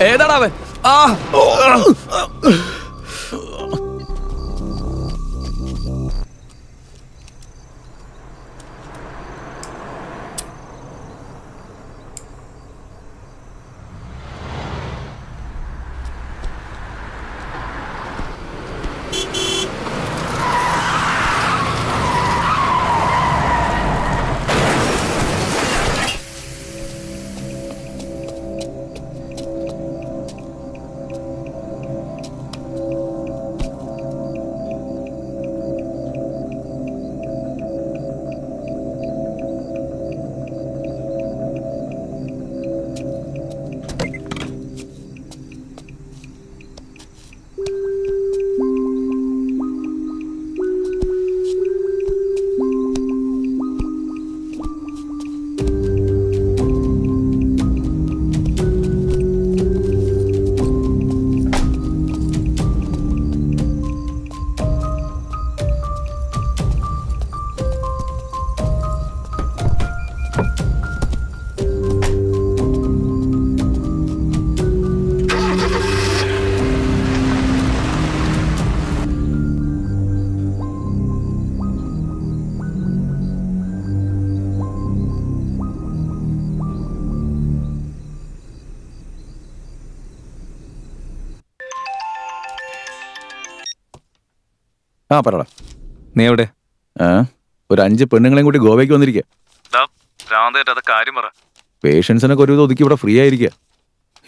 ഏതാടാ അവൻ? ആ പറടാ. നീ എവിടെ? ഒരു 5 പെണ്ണുങ്ങളെയും കൂടി ഗോവയ്ക്ക് വന്നിരിക്കുക. കാര്യം പറ. പേഷ്യൻസിനൊക്കെ ഒരു ഒതുക്കി ഇവിടെ ഫ്രീ ആയിരിക്കുക.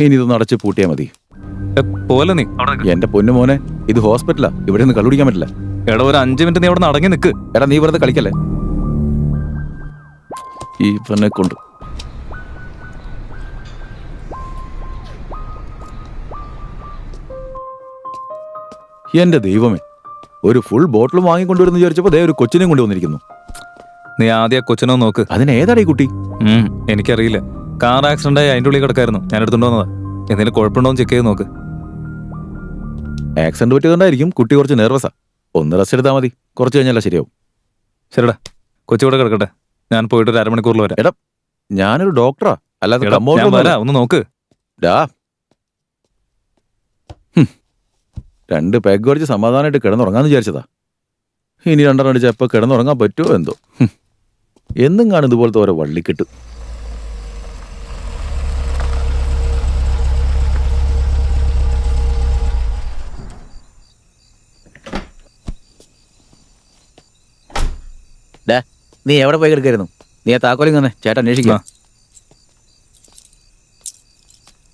ഇനി ഇതൊന്ന് അടച്ച് പൂട്ടിയാൽ മതി. പോലെ നീ എന്റെ പൊന്നു മോനെ, ഇത് ഹോസ്പിറ്റലാ. ഇവിടെ നിന്ന് കള്ളുടിക്കാൻ പറ്റില്ല. എടാ ഒരു 5 മിനിറ്റ് നീ അവിടെ അടങ്ങി നിൽക്ക്. എടാ നീ വെറുതെ കളിക്കല്ലേ ഈ പെണ്ണെ കൊണ്ട്. എന്റെ ദൈവമേ, ഒരു ഫുൾ ബോട്ടിൽ വാങ്ങിക്കൊണ്ടുവരുന്ന വിചാരിച്ചപ്പോ ദേ ഒരു കൊച്ചിനെയും കൊണ്ടുവന്നിരിക്കുന്നു. നീ ആദ്യം കൊച്ചിനോ നോക്ക്. അതിനേതാടാ ഈ കുട്ടി? എനിക്കറിയില്ല. കാർ ആക്സിഡന്റ് ആയി അതിൻ്റെ ഉള്ളിൽ കിടക്കായിരുന്നു. ഞാൻ എടുത്തുകൊണ്ട് വന്നതാ. എന്തെങ്കിലും കുഴപ്പമുണ്ടോന്ന് ചെക്ക് ചെയ്ത് നോക്ക്. ആക്സിഡന്റ് പറ്റിയതുകൊണ്ടായിരിക്കും കുട്ടി കുറച്ച് നെർവസാ. ഒന്ന് റെസ്റ്റ് എടുത്താൽ മതി, കുറച്ച് കഴിഞ്ഞാൽ ശരിയാവും. ശരിടാ, കൊച്ചു കൂടെ കിടക്കട്ടെ. ഞാൻ പോയിട്ട് ഒരു അരമണിക്കൂറിൽ വരാം. എടാ ഞാനൊരു ഡോക്ടറാ, അല്ലാതെ ഒന്ന് നോക്ക്. ഡാ 2 പെഗ് അടിച്ച് സമാധാനമായിട്ട് കിടന്നുറങ്ങാന്ന് വിചാരിച്ചതാ. ഇനി 2 അടിച്ച് എപ്പോൾ കിടന്നുറങ്ങാൻ പറ്റുമോ എന്തോ. എന്നും കാണും ഇതുപോലത്തെ ഓരോ വള്ളിക്കെട്ട്. ഡാ നീ എവിടെ പോയി കിടക്കായിരുന്നു? നീ ആ താക്കോലിങ് തന്നെ ചേട്ടൻ അന്വേഷിക്കാം.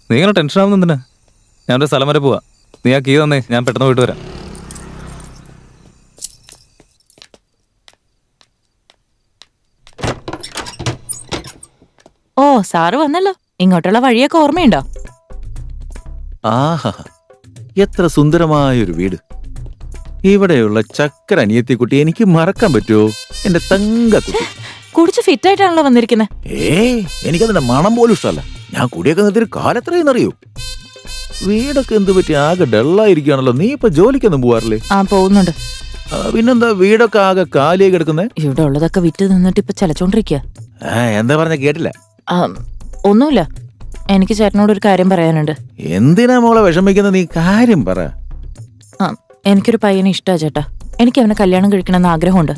നീ ഇങ്ങനെ ടെൻഷൻ ആവുന്ന എന്തിനാ? ഞാനൊരു സ്ഥലം വരെ പോവാ. നീ ആ കീ തന്നേ, ഞാൻ പെട്ടെന്ന് പോയിട്ട് വരാം. ഓ സാറ് വന്നല്ലോ. ഇങ്ങോട്ടുള്ള വഴിയൊക്കെ ഓർമ്മയുണ്ടോ? ആഹാ, എത്ര സുന്ദരമായൊരു വീട്. ഇവിടെയുള്ള ചക്കര അനിയത്തിക്കുട്ടി എനിക്ക് മറക്കാൻ പറ്റുമോ? എന്റെ തങ്കക്കുട്ടി. കുടിച്ച് ഫിറ്റ് ആയിട്ടാണല്ലോ വന്നിരിക്കുന്നത്. എനിക്കതിന്റെ മണം പോലും ഇഷ്ടമല്ല. ഞാൻ കുടിയൊക്കെ നിർത്തിയൊരു കാലത്രയെന്നറിയൂ. വീടൊക്കെ എന്ത് പറ്റി ആകെ ഡള്ളായിരിക്കുകയാണല്ലോ. നീ ഇപ്പൊ ജോലിക്കൊന്നും പോവാറില്ലേ? ആ പോകുന്നുണ്ട്. പിന്നെന്താ വീടൊക്കെ ആകെ കാലിയായി കിടക്കുന്നേ? ഇവിടെ ഉള്ളതൊക്കെ വിറ്റ് നിന്നിട്ട് ഇപ്പൊ ചലച്ചോണ്ടിരിക്കുക. എന്താ പറഞ്ഞ കേട്ടില്ല? ഒന്നുമില്ല, എനിക്ക് ചേട്ടനോട് ഒരു കാര്യം പറയാനുണ്ട്. എന്തിനാ മോളെ വിഷമിക്കുന്ന? നീ കാര്യം പറ. എനിക്കൊരു പയ്യനെ ഇഷ്ടാ ചേട്ടാ. എനിക്ക് അവനെ കല്യാണം കഴിക്കണമെന്ന് ആഗ്രഹമുണ്ട്.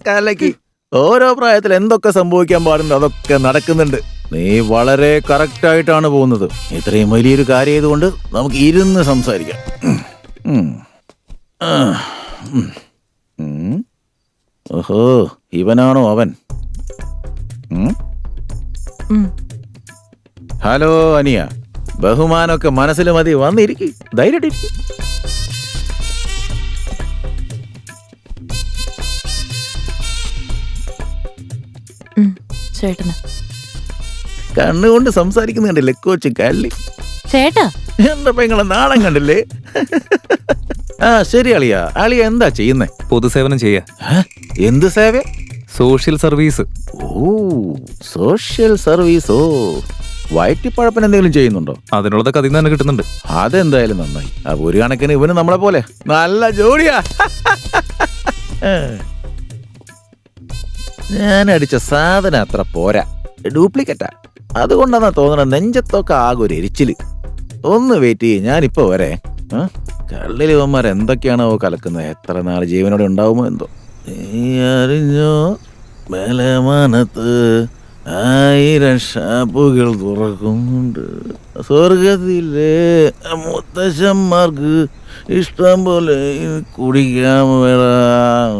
കലക്കി. ഓരോ പ്രായത്തിൽ എന്തൊക്കെ സംഭവിക്കാൻ പാടുണ്ടോ അതൊക്കെ നടക്കുന്നുണ്ട്. നീ വളരെ കറക്റ്റ് ആയിട്ടാണ് പോകുന്നത്. ഇത്രയും വലിയൊരു കാര്യം ആയതുകൊണ്ട് നമുക്ക് ഇരുന്ന് സംസാരിക്കാം. ഓഹോ, ഇവനാണോ അവൻ? ഹലോ അനിയ, ബഹുമാനമൊക്കെ മനസ്സിൽ മതി. വന്നിരിക്കും, ധൈര്യമായിട്ടിരിക്കും. ചേട്ടന്. കണ്ണുകൊണ്ട് സംസാരിക്കുന്നുണ്ടല്ലേ കൊച്ചു കള്ളി. ചേട്ടാ എന്റെ പെങ്ങളെ നാണം കണ്ടില്ലേ? ആ ശരി അളിയ, അളിയ എന്താ ചെയ്യുന്നേ? പൊതുസേവനം ചെയ്യാ. എന്ത് സേവ? Social service. ഓ സോഷ്യൽ സർവീസ്. ഓ വയറ്റിപ്പഴപ്പൻ എന്തെങ്കിലും ചെയ്യുന്നുണ്ടോ? അതിനുള്ളതൊക്കെ അതിൽ നിന്ന് തന്നെ കിട്ടുന്നുണ്ട്. അതെന്തായാലും നന്നായി. അപ്പൊ ഒരു കണക്കിന് ഇവന് നമ്മളെ പോലെ നല്ല ജോഡിയാ. ഞാൻ അടിച്ച സാധനം അത്ര പോരാ, ഡ്യൂപ്ലിക്കേറ്റാ. അതുകൊണ്ടാന്നാ തോന്നണ നെഞ്ചത്തൊക്കെ ആകെ ഒരു എരിച്ചില്. ഒന്ന് വെയിറ്റ് ചെയ്യ്, ഞാനിപ്പോ വരെ. കള്ളിലിവന്മാർ എന്തൊക്കെയാണോ കലക്കുന്നത്? എത്ര നാൾ ജീവനോടെ ഉണ്ടാവുമോ എന്തോ. നീ അറിഞ്ഞോ ബലമാനത്ത് 1000 ഷാപ്പുകൾ തുറക്കുന്നുണ്ട്. സ്വർഗത്തിലെ മുത്തശ്ശന്മാർക്ക് ഇഷ്ടം പോലെ കുടിക്കാൻ വരാം.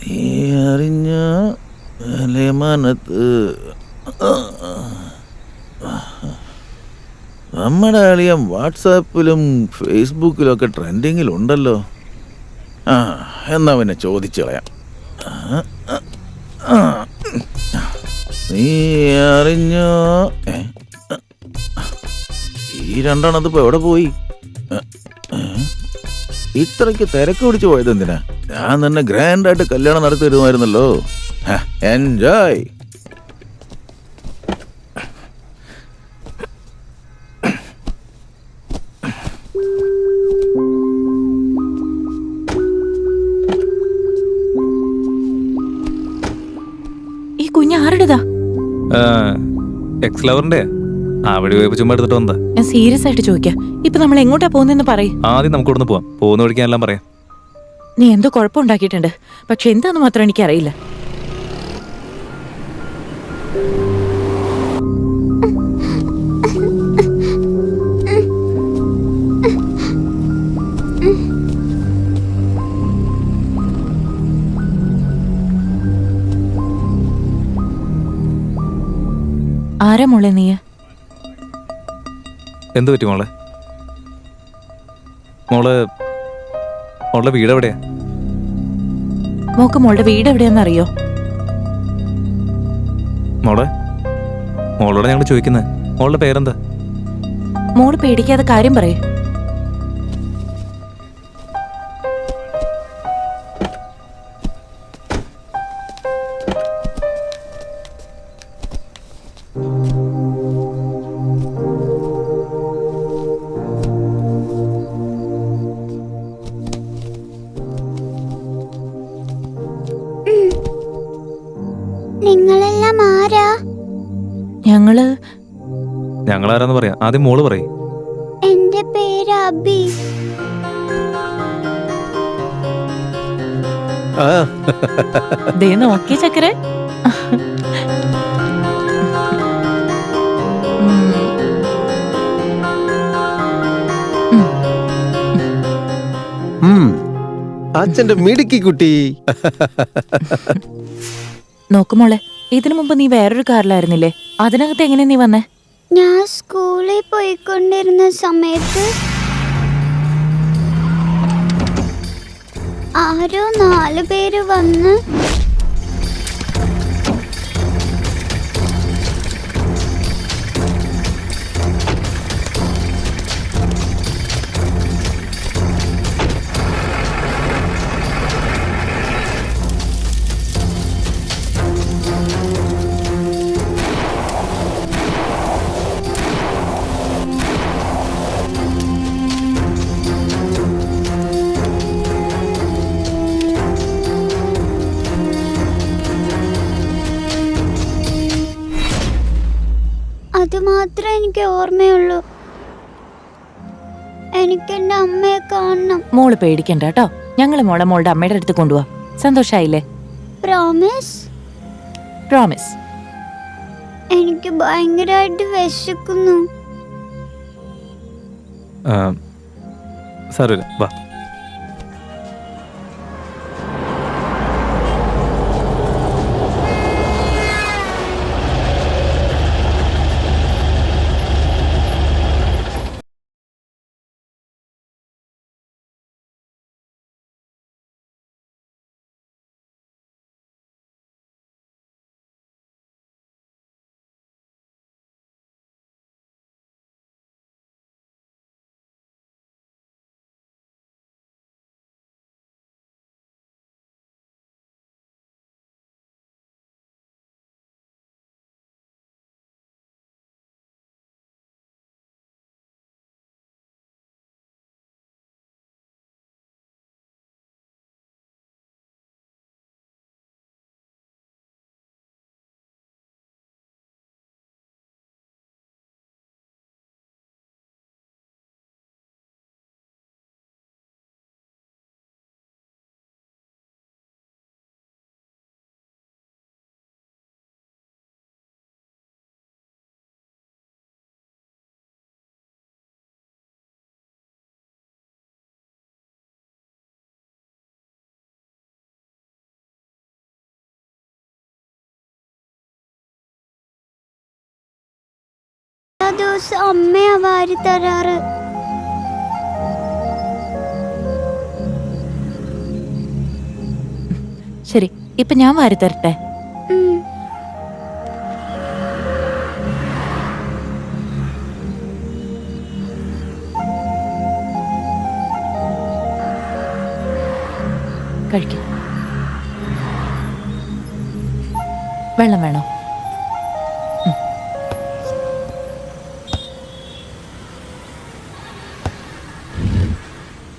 നീ അറിഞ്ഞ ബലമാനത്ത് നമ്മുടെ അളിയൻ വാട്സാപ്പിലും ഫേസ്ബുക്കിലും ഒക്കെ ട്രെൻഡിങ്ങിലുണ്ടല്ലോ. എന്നാ പിന്നെ ചോദിച്ചു കളയാം. നീ അറിഞ്ഞോ? ഈ രണ്ടെണ്ണത് ഇപ്പൊ എവിടെ പോയി? ഇത്രയ്ക്ക് തിരക്ക് പിടിച്ചു പോയത് എന്തിനാ? ഞാൻ തന്നെ ഗ്രാൻഡായിട്ട് കല്യാണം നടത്തി തരുമായിരുന്നല്ലോ. എൻജോയ്. ഈ കുഞ്ഞ് ആരുടേതാ? എക്സ് ലവറിന്റെ. അവിടെ പോയപ്പോ ചുമ്മാ എടുത്തിട്ട് വന്നതാ. ഞാൻ സീരിയസ് ആയിട്ട് ചോദിക്കാം, ഇപ്പൊ നമ്മൾ എങ്ങോട്ടാ പോകുന്നെന്ന് പറയും. ആദ്യം നമുക്ക് ഇവിടുന്ന് പോവാം. പോകുന്ന വഴിക്കാനെല്ലാം പറയാം. നീ എന്തോ കുഴപ്പമുണ്ടാക്കിയിട്ടുണ്ട്, പക്ഷെ എന്താന്ന് മാത്രം എനിക്കറിയില്ല. ആരാ മോളെ നീ? എന്ത് പറ്റി മോളെ? മോളുടെ വീട് എവിടെയാ? മോക്ക് മോളുടെ വീട് എവിടെയാണെന്നറിയോ? മോളോട് ഞങ്ങൾ ചോദിക്കുന്നത്. മോളുടെ പേരെന്താ? മോള് പേടിക്കാതെ കാര്യം പറയേ. നിങ്ങളെല്ലാം ആരാ? ഞങ്ങളാരാന്ന് പറയാം. ആദ്യം മോള് പറയും. എന്റെ പേര് അബി. ദേ നോക്കി ചക്കരെ. അച്ഛന്റെ മിടുക്കി കുട്ടി. നോക്കുമോളെ, ഇതിനു മുമ്പ് നീ വേറൊരു കാറിലായിരുന്നില്ലേ? അതിനകത്ത് എങ്ങനെ നീ വന്നേ? ഞാൻ സ്കൂളിൽ പോയിക്കൊണ്ടിരുന്ന സമയത്ത് ആരോ 4 പേര് വന്ന് അത് മാത്രമേ എനിക്ക് ഓർമ്മയുള്ളൂ. എനിക്ക് എന്റെ അമ്മയെ കാണണം. മോള് പേടിക്കണ്ട കേട്ടോ, ഞങ്ങള് മോളുടെ അമ്മയുടെ അടുത്ത് കൊണ്ടുപോവാ. സന്തോഷായില്ലേ? പ്രോമിസ്? പ്രോമിസ്. എനിക്ക് ഭയങ്കരമായിട്ട് വിശക്കുന്നു. സാരമില്ല, വാ. ദിവസവും അമ്മയാ വാരി തരാറ്. ശരി, ഇപ്പൊ ഞാൻ വാരി തരട്ടെ? കഴിക്കാം. വെള്ളം വേണോ?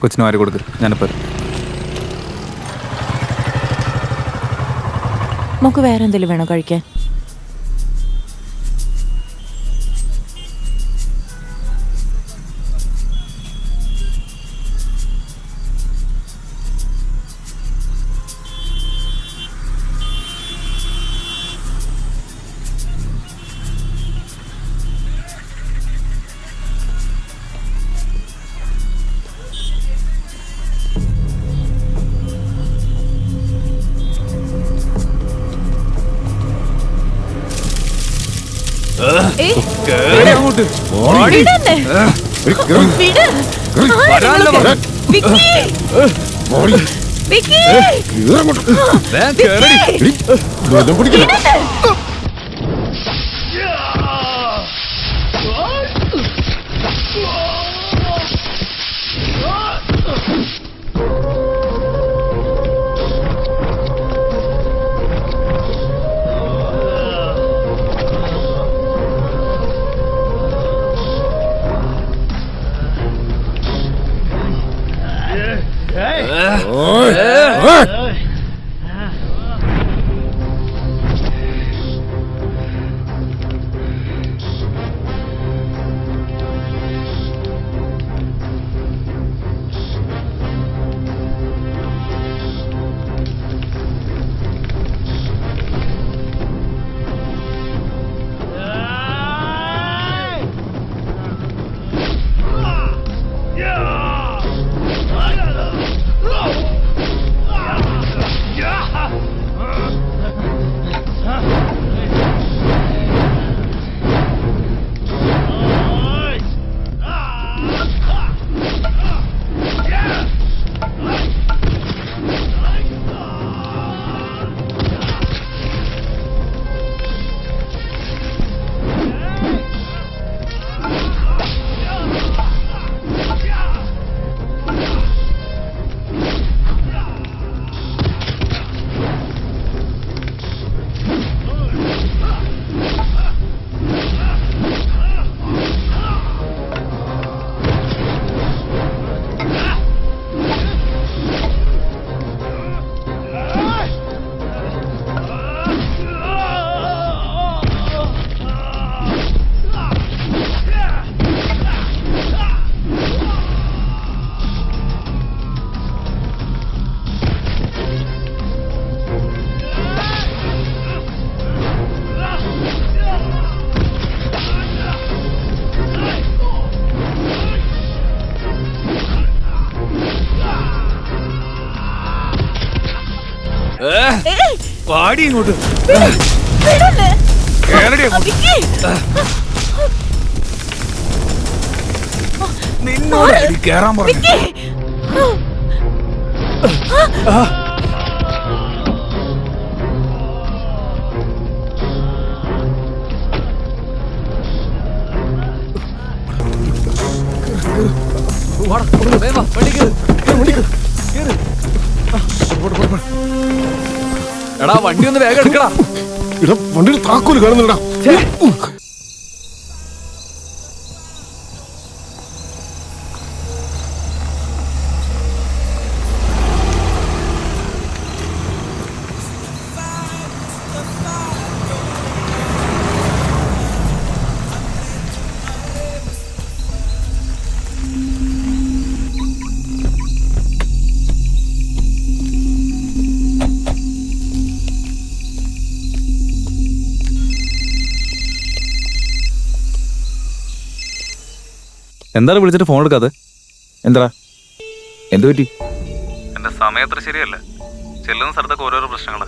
കൊച്ചിന് വാരി കൊടുക്ക്, ഞാനിപ്പോ. നമുക്ക് വേറെ എന്തെങ്കിലും വേണോ കഴിക്കാൻ? പാടി ഇങ്ങോട്ട്. നിന്നോട് കേറാൻ പറഞ്ഞു. എടാ വണ്ടി ഒന്ന് വേഗം എടുക്കടാ. വണ്ടിയുടെ താക്കോല് കാണുന്നുണ്ടാ. എന്താണ് വിളിച്ചിട്ട് ഫോൺ എടുക്കാതെ? എന്താ എന്ത് പറ്റി? എന്റെ സമയം അത്ര ശരിയല്ല. ചെല്ലുന്ന സ്ഥലത്തൊക്കെ ഓരോരോ പ്രശ്നങ്ങള്.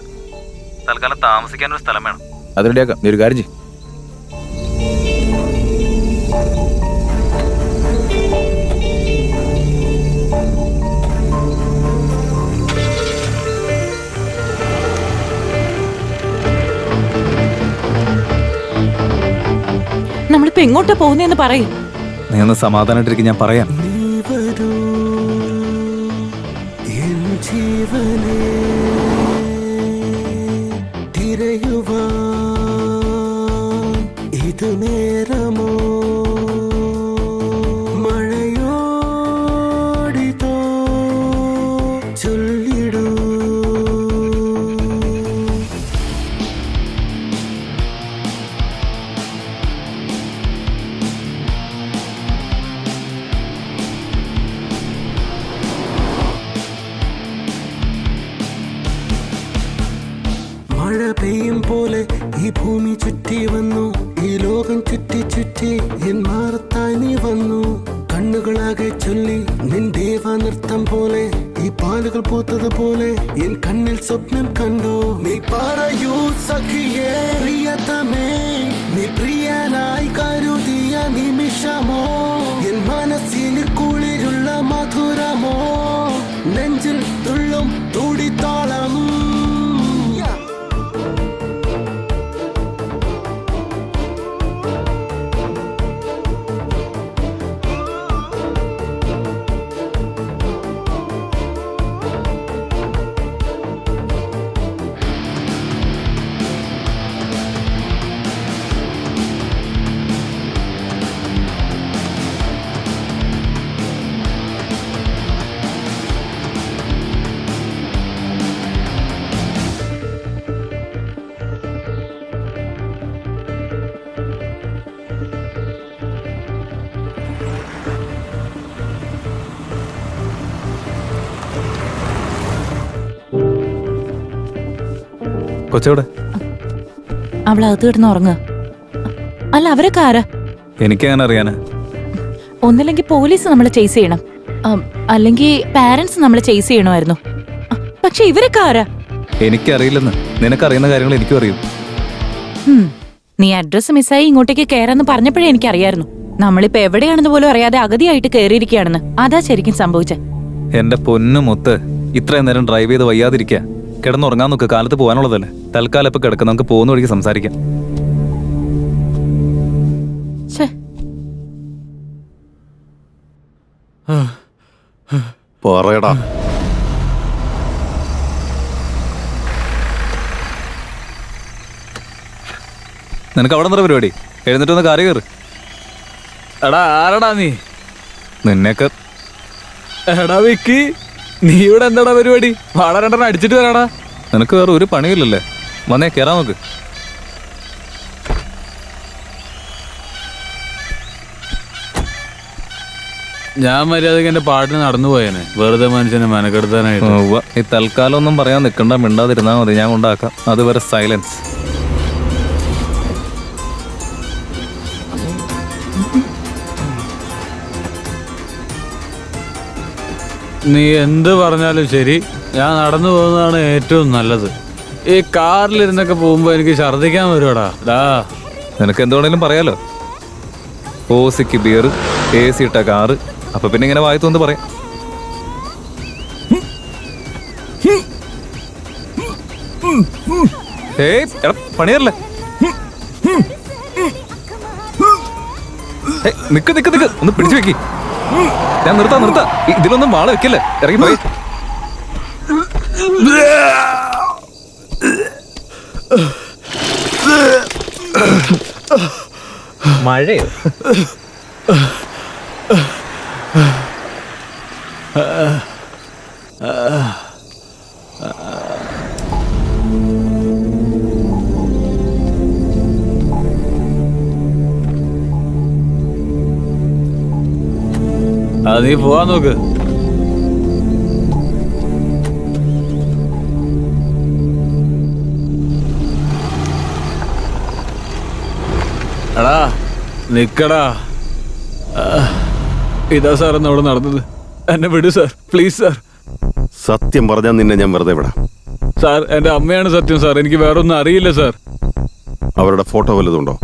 തൽക്കാലം താമസിക്കാനൊരു സ്ഥലം വേണം. അതിനിടെയാക്കാം. നീ ഒരു കാര്യം ചെയ്യ്. നമ്മളിപ്പോ എങ്ങോട്ടാ പോകുന്നതെന്ന് പറയും. നീ ഒന്ന് സമാധാനായിട്ടിരിക്കും, ഞാൻ പറയാം. ജീവനെ തിരയുവാൻ ഇത് നേരമോ മഴയോടിതോ ചൊല്ലിടൂ. മഴ പെയ്യും പോലെ ഈ ഭൂമി ചുറ്റി വന്നു, ഈ ലോകം ചുറ്റി ചുറ്റി എൻ മാറത്തായി നീ വന്നു. കണ്ണുകളാകെ ചൊല്ലി നിൻ ദേവാനൃത്തം പോലെ, ഈ പാലുകൾ പൂത്തതുപോലെ എൻ കണ്ണിൽ സ്വപ്നം കണ്ടോ. നീ പറയൂ സഖിയേ പ്രിയതമേ, നീ പ്രിയനായി കരുതിയ നിമിഷമോ, എൻ മനസ്സിൽ കുളിരുള്ള മധുരമോ, നെഞ്ചിൽ തുള്ളും തുടിത്താളം. കൊച്ചവിടെ അവളകത്ത് കിടന്ന് ഉറങ്ങുക. അല്ല, അവരൊക്കെ ആരാ? എനിക്കങ്ങനെ അറിയാനാ? ഒന്നില്ലെങ്കിൽ പോലീസ് നമ്മളെ ചേസ് ചെയ്യണം, അല്ലെങ്കിൽ പാരന്റ്സ് നമ്മളെ ചേസ് ചെയ്യണമായിരുന്നു. പക്ഷെ ഇവരൊക്കെ ആരാ? എനിക്കറിയില്ലെന്ന്. നിനക്കറിയുന്ന കാര്യങ്ങൾ എനിക്കും അറിയും. നീ അഡ്രസ് മിസ്സായി ഇങ്ങോട്ടേക്ക് കയറാന്ന് പറഞ്ഞപ്പോഴേ എനിക്കറിയായിരുന്നു. നമ്മളിപ്പോ എവിടെയാണെന്ന് പോലും അറിയാതെ അഗതിയായിട്ട് കയറിയിരിക്കുകയാണെന്ന്. അതാ ശരിക്കും സംഭവിച്ചത്. എന്റെ പൊന്നു മുത്ത്, ഇത്രയും നേരം ഡ്രൈവ് ചെയ്ത് വയ്യാതിരിക്കുക. കിടന്നുറങ്ങാൻ നോക്ക്, കാലത്ത് പോകാനുള്ളതല്ലേ. തൽക്കാലം ഇപ്പൊ കിടക്കാം, നമുക്ക് പോകുന്ന വഴിക്ക് സംസാരിക്കാം. പറയടാ. നിനക്ക് അവിടെ നിന്നൊരു പരിപാടി? എഴുന്നിട്ടൊന്ന് കാറി കയറ്. എടാ ആരടാ നീ? നിന്നെയൊക്കെ. എടാ വിക്കി, നീ ഇവിടെ എന്താടാ പരിപാടി? വാട രണ്ടെണ്ണം അടിച്ചിട്ട് വരാടാ. നിനക്ക് വേറെ ഒരു പണിയില്ലല്ലേ? വന്നേ കയറാൻ നോക്ക്. ഞാൻ മര്യാദക്ക് എന്റെ പാട്ടിന് നടന്നു പോയേനെ, വെറുതെ മനുഷ്യനെ മെനക്കെടുത്താനായിട്ട്. ഈ തൽക്കാലം ഒന്നും പറയാൻ നിൽക്കണ്ട, മിണ്ടാതിരുന്നാ മതി, ഞാൻ കൊണ്ടാക്കാം. അതുവരെ സൈലൻസ്. നീ എന്ത് പറഞ്ഞാലും ശരി, ഞാൻ നടന്നു പോകുന്നതാണ് ഏറ്റവും നല്ലത്. ഈ കാറിലിരുന്നൊക്കെ പോകുമ്പോ എനിക്ക് ഛർദ്ദിക്കാൻ വരുവാടാ. നിനക്ക് എന്തുവേണേലും പറയാലോ. ഓസിക്ക് ബിയർ, AC ഇട്ട കാറ്, അപ്പൊ പിന്നെ ഇങ്ങനെ വായി തോന്നുന്നു പറയാം. പണിയല്ലേ? നിക്ക് നിക്ക് നിക്ക്, ഒന്ന് പിടിച്ചു വെക്കി. ഞാൻ നിർത്താം. ഇതിലൊന്നും വാള വെക്കല്ലേ, ഇറങ്ങി പോയി. മഴയോ? നീ പോവാൻ നോക്ക്. എടാ നിക്കടാ. ഇതാ സാർ എന്നോട് നടന്നത്. എന്നെ വിടൂ സാർ, പ്ലീസ് സാർ. സത്യം പറഞ്ഞാൽ നിന്നെ ഞാൻ വെറുതെ വിടാം. സാർ, എന്റെ അമ്മയാണ് സത്യം സാർ. എനിക്ക് വേറൊന്നും അറിയില്ല സാർ. അവരുടെ ഫോട്ടോ വല്ലതുണ്ടോ?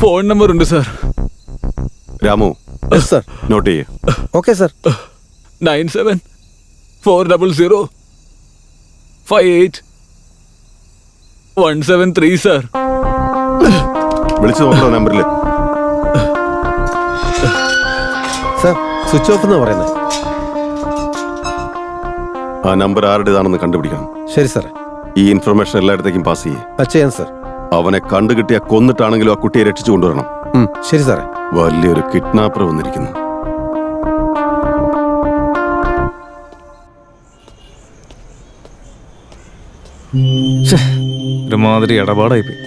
ഫോൺ നമ്പർ ഉണ്ട് സാർ. രാമു സാർ നോട്ട് ചെയ്യേ. Okay sir. 974058 സാർ. വിളിച്ചു നോക്കണോ നമ്പറിൽ? സാർ സ്വിച്ച് ഓഫ് എന്നാ പറയുന്നത്. ആ നമ്പർ ആരുടേതാണെന്ന് കണ്ടുപിടിക്കണം. ശരി സാറേ. ഈ ഇൻഫർമേഷൻ എല്ലായിടത്തേക്കും പാസ് ചെയ്യേ. ചെയ്യാൻ സാർ. അവനെ കണ്ടുകിട്ടിയ കൊന്നിട്ടാണെങ്കിലും ആ കുട്ടിയെ രക്ഷിച്ചു കൊണ്ടുവരണം. ശരി സാറേ. വലിയൊരു കിഡ്നാപ്പർ വന്നിരിക്കുന്നു. ഒരുമാതിരി ഇടപാടായി പോയി.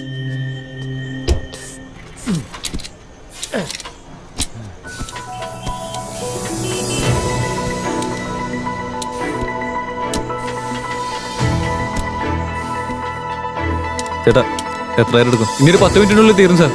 ചേട്ടാ എത്ര നേരം എടുക്കും? ഇനി ഒരു 10 മിനിറ്റിനുള്ളിൽ തീരും സാർ.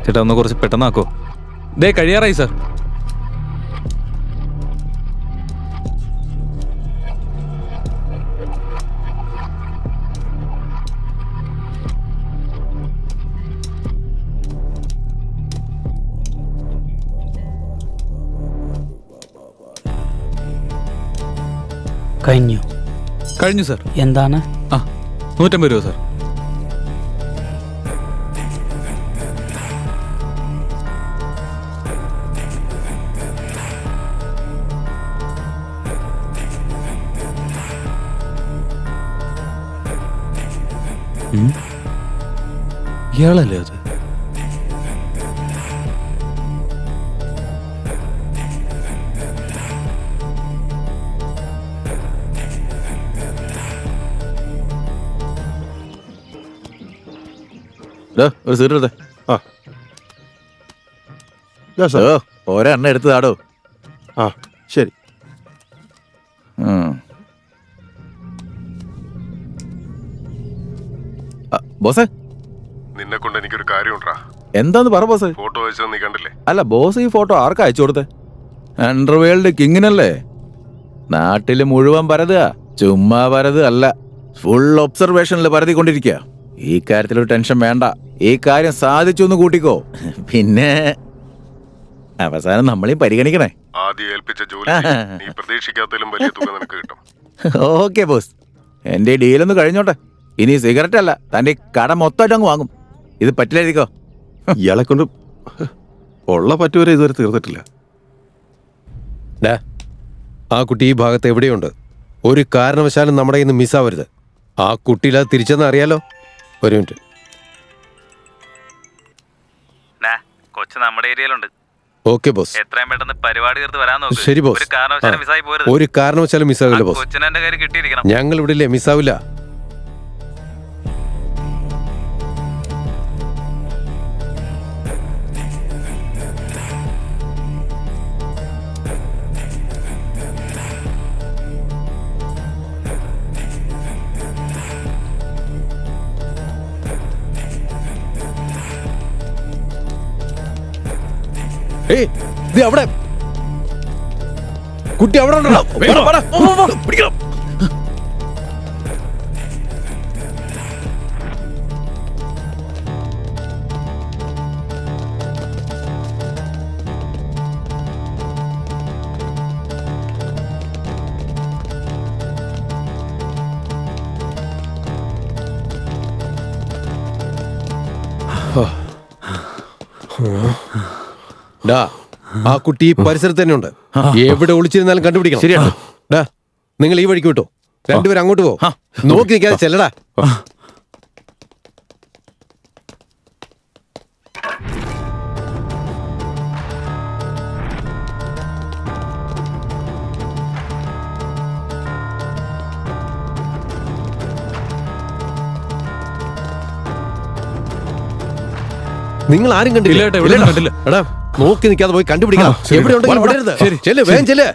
ചേട്ടാ ഒന്ന് കുറച്ച് പെട്ടെന്നാക്കോ. ദേ കഴിയാറായി സാർ. കഴിഞ്ഞു സാർ. എന്താണ്? 150 രൂപ സാർ. ഇയാളല്ലേ അത്? ഒരു സീറ്റ് എടുത്തേ. ഒരെണ്ണ എടുത്തതാടോ. ആ ശരി. ബോസേ, നിന്നെ കൊണ്ട് എനിക്കൊരു കാര്യമുണ്ടാ. എന്താന്ന് പറ ബോസേ. ഫോട്ടോ അയച്ചത് നീ കണ്ടില്ലേ? അല്ല ബോസ്, ഈ ഫോട്ടോ ആർക്കാ അയച്ചു കൊടുത്തേ? അണ്ടർവേൾഡ് കിങ്ങിനല്ലേ? നാട്ടില് മുഴുവൻ പരതുക, ചുമ്മാ പരത് അല്ല, ഫുൾ ഒബ്സർവേഷനിൽ പരതിക്കൊണ്ടിരിക്കുക. ഈ കാര്യത്തിലൊരു ടെൻഷൻ വേണ്ട. ഈ കാര്യം സാധിച്ചു എന്ന് കൂട്ടിക്കോ. പിന്നെ അവസാനം നമ്മളീ പരിഗണിക്കണേ. ആദ്യം ഏൽപ്പിച്ച ജോലി നീ പ്രതീക്ഷിക്കാത്തതിലും വലിയ തുക നിനക്ക് കിട്ടും. ഓക്കെ ബോസ്, എന്റെ ഡീലൊന്ന് കഴിഞ്ഞോട്ടെ. ഇനി സിഗരറ്റ് അല്ല, തന്റെ കട മൊത്തമായിട്ട് അങ്ങ് വാങ്ങും. ഇത് പറ്റില്ലായിരിക്കോ? ഇയാളെ കൊണ്ട് ഉള്ള പറ്റുവരെ ഇതുവരെ തീർന്നിട്ടില്ല. ആ കുട്ടി ഈ ഭാഗത്ത് എവിടെയുണ്ട്. ഒരു കാരണവശാലും നമ്മുടെ ഇന്ന് മിസ്സാവരുത്. ആ കുട്ടിയിലത് തിരിച്ചെന്ന് അറിയാലോ. ഒരു മിനിറ്റ്. കൊച്ചു നമ്മുടെ ഏരിയയിലുണ്ട്. Okay boss. എത്രയും പെട്ടെന്ന് പരിപാടി തീർത്ത് വരാൻ നോക്ക്. ശരി ബോസ്. ഒരു കാരണവശാലും മിസ്സായി പോരുത്. ഒരു കാരണവശാലും മിസ്സാവില്ല ബോസ്. കൊച്ചിനെ എന്റെ കാര്യം കിട്ടിയിരിക്കണം. ഞങ്ങൾ ഇവിടെ ഇല്ലേ, മിസ്സാവില്ല. അവിടെ കുട്ടി അവിടെ ഉണ്ടോ? ഡാ, ആ കുട്ടി ഈ പരിസരത്ത് തന്നെ ഉണ്ട്. എവിടെ ഒളിച്ചിരുന്നാലും കണ്ടുപിടിക്കണം. ശരിയാണ്. ഡാ, നിങ്ങൾ ഈ വഴിക്ക് വിട്ടോ, രണ്ടുപേരും അങ്ങോട്ട് പോ. നോക്കി നിൽക്കാതെ ചെല്ലടാ. നിങ്ങൾ ആരും കണ്ടില്ല? ഇല്ല ഏട്ടാ, ഇവിടെ ഒന്നും കണ്ടില്ല. എടാ, നോക്കി നിൽക്കാതെ പോയി കണ്ടുപിടിക്കണം. എവിടെ ഉണ്ടെങ്കിലും വിടരുത്. ചെല്ല്, വേഗം ചെല്ല്.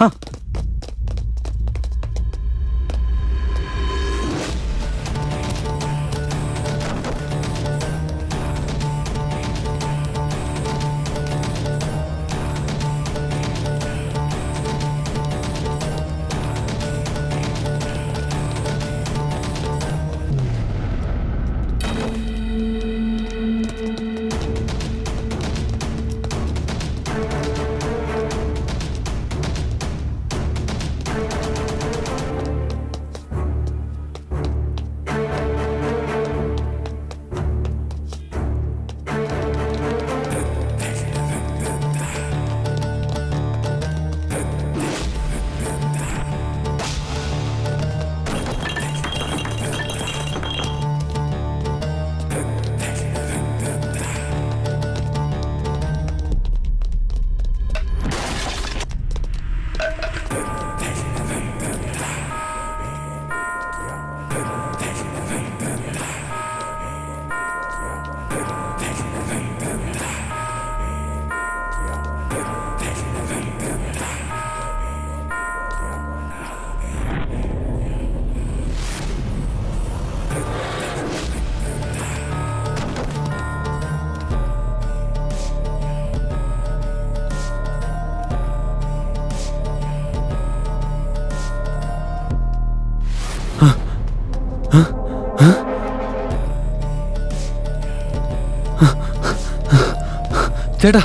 ചേട്ടാ,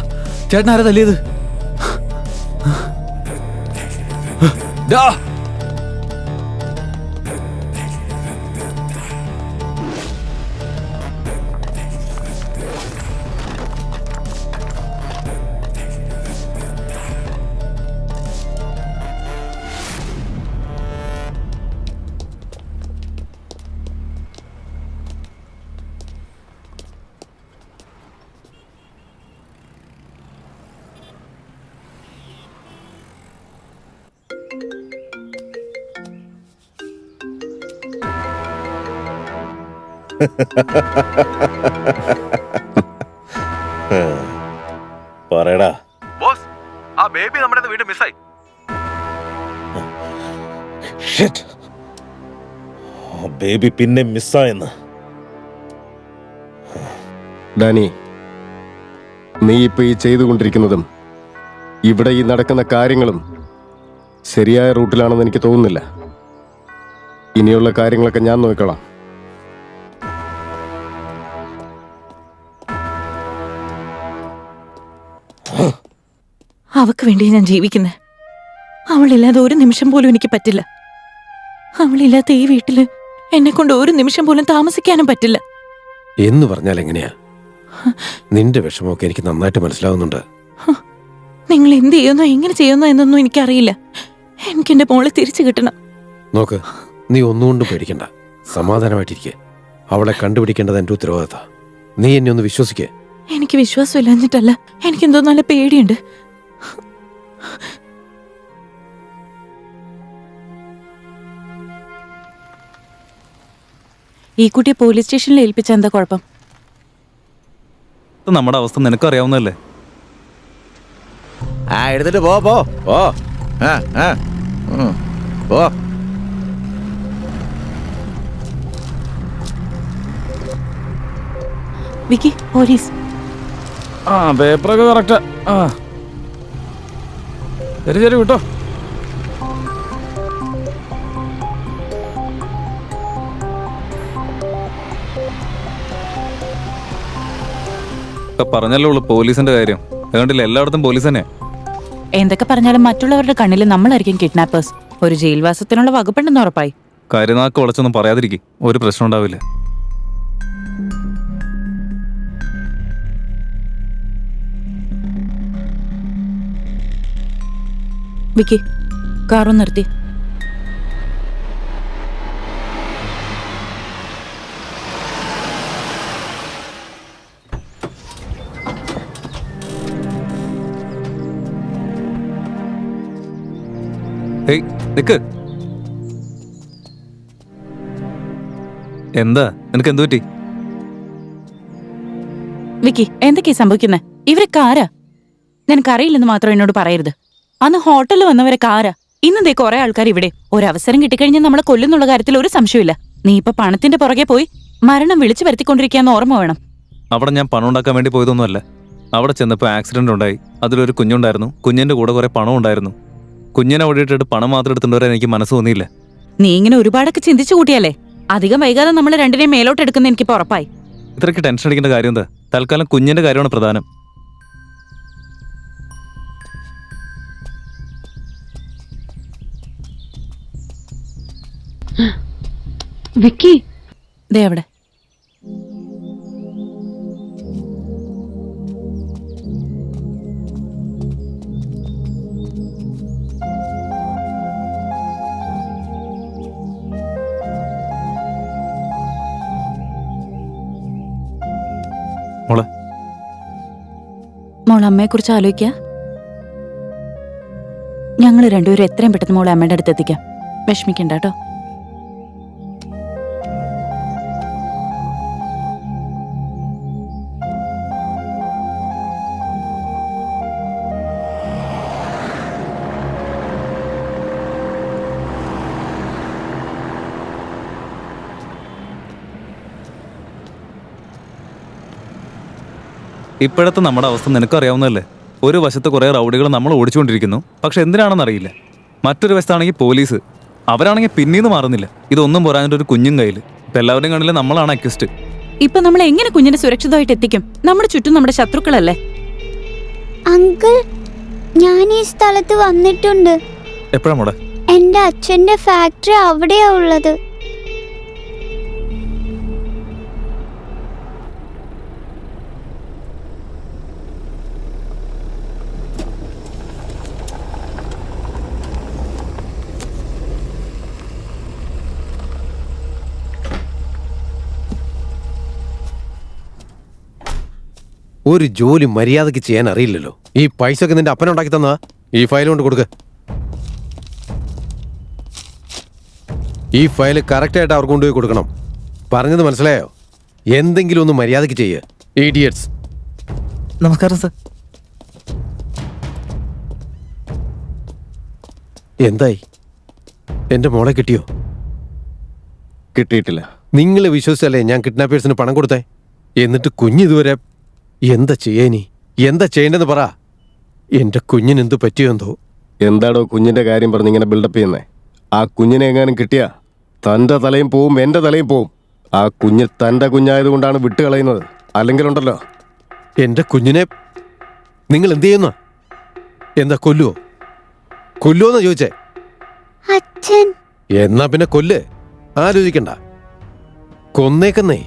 ചേട്ടൻ ആരാ തല്ലിയത്? ഡാ, പറയടാ. ബോസ്, ആ ബേബി നമ്മുടെ വീട് മിസ്സായി. ബേബി പിന്നെ മിസ്സായെന്ന്. ഡാനി, നീ ഇപ്പൊ ഈ ചെയ്തുകൊണ്ടിരിക്കുന്നതും ഇവിടെ ഈ നടക്കുന്ന കാര്യങ്ങളും ശരിയായ റൂട്ടിലാണെന്ന് എനിക്ക് തോന്നുന്നില്ല. ഇനിയുള്ള കാര്യങ്ങളൊക്കെ ഞാൻ നോക്കിക്കോളാം. അവക്ക് വേണ്ടി ഞാൻ ജീവിക്കുന്നേ. അവളില്ലാതെ ഒരു നിമിഷം പോലും എനിക്ക് പറ്റില്ല. അവളില്ലാത്ത ഈ വീട്ടില് എന്നെ കൊണ്ട് ഒരു നിമിഷം പോലും താമസിക്കാനും പറ്റില്ല. എന്ന് പറഞ്ഞാൽ എങ്ങനെയാ? നിന്റെ വിഷമമൊക്കെ എനിക്ക് നന്നായിട്ട് മനസ്സിലാവുന്നുണ്ട്. നിങ്ങൾ എന്ത് ചെയ്യുന്നോ എങ്ങനെ ചെയ്യുന്നോ എന്നൊന്നും എനിക്കറിയില്ല. എനിക്കെന്റെ മോളെ തിരിച്ചു കിട്ടണം. നോക്ക്, നീ ഒന്നുകൊണ്ടും പേടിക്കണ്ട, സമാധാനമായിട്ടിരിക്കെ. അവളെ കണ്ടുപിടിക്കേണ്ടത് എന്റെ ഉത്തരവാദിത്ത. നീ എന്നെ ഒന്ന് വിശ്വസിക്കേ. എനിക്ക് വിശ്വാസമില്ലാഞ്ഞിട്ടല്ല, എനിക്കെന്തോ നല്ല പേടിയുണ്ട്. ഈ കുട്ടിയെ പോലീസ് സ്റ്റേഷനിൽ ഏൽപ്പിച്ച എന്താ കുഴപ്പം? നമ്മുടെ അവസ്ഥ നിനക്കറിയാവുന്നല്ലേ. എടുത്തിട്ട് പോ പോ പോ. പോ. വിക്കി, പോലീസ്. പേപ്പറൊക്കെ കറക്റ്റാ. ശരി ശരി, വിട്ടോ. പറഞ്ഞല്ലോ ഉള്ളു പോലീസിന്റെ കാര്യം. അതുകൊണ്ടില്ല, എല്ലായിടത്തും പോലീസ് തന്നെ. എന്തൊക്കെ പറഞ്ഞാലും മറ്റുള്ളവരുടെ കണ്ണിൽ നമ്മളായിരിക്കും കിഡ്നാപ്പേഴ്സ്. ഒരു ജയിൽവാസത്തിനുള്ള വകുപ്പുണ്ടെന്ന് ഉറപ്പായി. കരുനാക്ക് വളച്ചൊന്നും പറയാതിരിക്കും, ഒരു പ്രശ്നം ഉണ്ടാവില്ല. വിക്കി കാറൊന്ന് നിർത്തി. ഏയ് നിക്ക്. എന്താ നിനക്ക് എന്തു പറ്റി? വിക്കി എന്തൊക്കെയാ സംഭവിക്കുന്നത്? ഇവരൊക്കെ ആരാ? നിനക്കറിയില്ലെന്ന് മാത്രം എന്നോട് പറയരുത്. അന്ന് ഹോട്ടലിൽ വന്നവരൊക്കെ ആരാ? ഇന്നതേ കുറെ ആൾക്കാർ ഇവിടെ. ഒരവസരം കിട്ടിക്കഴിഞ്ഞാൽ നമ്മളെ കൊല്ലുന്നുള്ള കാര്യത്തിൽ ഒരു സംശയമില്ല. നീ ഇപ്പൊ പണത്തിന്റെ പുറകെ പോയി മരണം വിളിച്ചു വരുത്തിക്കൊണ്ടിരിക്കാന്ന് ഓർമ്മ വേണം. അവിടെ ഞാൻ പണം ഉണ്ടാക്കാൻ വേണ്ടി പോയതൊന്നുമല്ല. അവിടെ ചെന്നപ്പോൾ ആക്സിഡന്റ് ഉണ്ടായി. അതിലൊരു കുഞ്ഞുണ്ടായിരുന്നു. കുഞ്ഞിന്റെ കൂടെ കുറെ പണം ഉണ്ടായിരുന്നു. കുഞ്ഞിനെ ഓടിയിട്ടിട്ട് പണം മാത്രം എടുത്തുകൊണ്ടുവരാൻ എനിക്ക് മനസ്സ് തോന്നിയില്ല. നീ ഇങ്ങനെ ഒരുപാടൊക്കെ ചിന്തിച്ചു കൂട്ടിയല്ലേ? അധികം വൈകാതെ നമ്മൾ രണ്ടിനെയും മേലോട്ട് എടുക്കുന്ന എനിക്ക് ഉറപ്പായി. ഇത്രയ്ക്ക് ടെൻഷൻ അടിക്കേണ്ട കാര്യം എന്താ? തൽക്കാലം കുഞ്ഞിന്റെ കാര്യമാണ് പ്രധാനം. വിക്കി ദേ അവിടെ. മോളെ മോൾ അമ്മയെ കുറിച്ച് ആലോചിക്ക. ഞങ്ങൾ രണ്ടുപേരും എത്രയും പെട്ടെന്ന് മോളെ അമ്മയുടെ അടുത്ത് എത്തിക്കാം. വിഷമിക്കണ്ട കേട്ടോ. ഇപ്പോഴത്തെ നമ്മുടെ അവസ്ഥ നിനക്കറിയാവുന്നതല്ലേ? ഒരു വശത്ത് കുറെ റൗഡികൾ നമ്മൾ ഓടിച്ചുകൊണ്ടിരിക്കുന്നു. പക്ഷെ എന്തിനാണെന്നറിയില്ല. മറ്റൊരു വശത്താണെങ്കിൽ പോലീസ്. അവരാണെങ്കിൽ പിന്നീന്ന് മാറുന്നില്ല. ഇതൊന്നും പോരാഞ്ഞിട്ട് ഒരു കുഞ്ഞും കയ്യിൽ. ഇപ്പൊ എല്ലാവരും കണ്ടില്ല നമ്മളാണ് അക്യൂസ്ഡ്. ഇപ്പൊ നമ്മൾ എങ്ങനെ കുഞ്ഞിനെ സുരക്ഷിതമായിട്ട് എത്തിക്കും? നമ്മുടെ ചുറ്റും നമ്മുടെ ശത്രുക്കളല്ലേ? അങ്കിൾ, ഞാൻ ഈ സ്ഥലത്ത് വന്നിട്ടുണ്ട്. എപ്പോഴാ മോളെ? എന്റെ അച്ഛന്റെ ഫാക്ടറി അവിടെയാ ഉള്ളത്. ഒരു ജോലി മര്യാദയ്ക്ക് ചെയ്യാൻ അറിയില്ലല്ലോ. ഈ പൈസ ഒക്കെ നിന്റെ അപ്പനുണ്ടാക്കി തന്നാ? ഈ ഫയൽ കൊണ്ട് കൊടുക്ക്. ഈ ഫയൽ കറക്റ്റായിട്ട് അവർക്ക് കൊണ്ടുപോയി കൊടുക്കണം. പറഞ്ഞത് മനസ്സിലായോ? എന്തെങ്കിലും ഒന്ന് മര്യാദയ്ക്ക് ചെയ്യ്. ഇഡിയറ്റ്സ്. നമസ്കാരം സർ. എന്തായി? എന്റെ മോളെ കിട്ടിയോ? കിട്ടിയിട്ടില്ല. നിങ്ങൾ വിശ്വസിച്ചല്ലേ ഞാൻ കിഡ്നാപ്പേഴ്സിന് പണം കൊടുത്തേ? എന്നിട്ട് കുഞ്ഞിതുവരെ എന്താ ചെയ്യേനി? എന്താ ചെയ്യേണ്ടെന്ന് പറ. എന്റെ കുഞ്ഞിന് എന്തു പറ്റിയോ എന്തോ. എന്താടോ കുഞ്ഞിന്റെ കാര്യം പറഞ്ഞ് ഇങ്ങനെ ബിൽഡപ്പ് ചെയ്യുന്നേ? ആ കുഞ്ഞിനെ എങ്ങാനും കിട്ടിയാ തന്റെ തലയും പോവും, എന്റെ തലയും പോവും. ആ കുഞ്ഞ് തന്റെ കുഞ്ഞായതുകൊണ്ടാണ് വിട്ടുകളയുന്നത്. അല്ലെങ്കിലുണ്ടല്ലോ. എന്റെ കുഞ്ഞിനെ നിങ്ങൾ എന്ത് ചെയ്യുന്ന? എന്താ കൊല്ലുവോ? കൊല്ലുവോന്നാ ചോദിച്ചേ? അച്ഛൻ. എന്നാ പിന്നെ കൊല്ല്. ആലോചിക്കണ്ട. കൊന്നേക്കുന്നേ.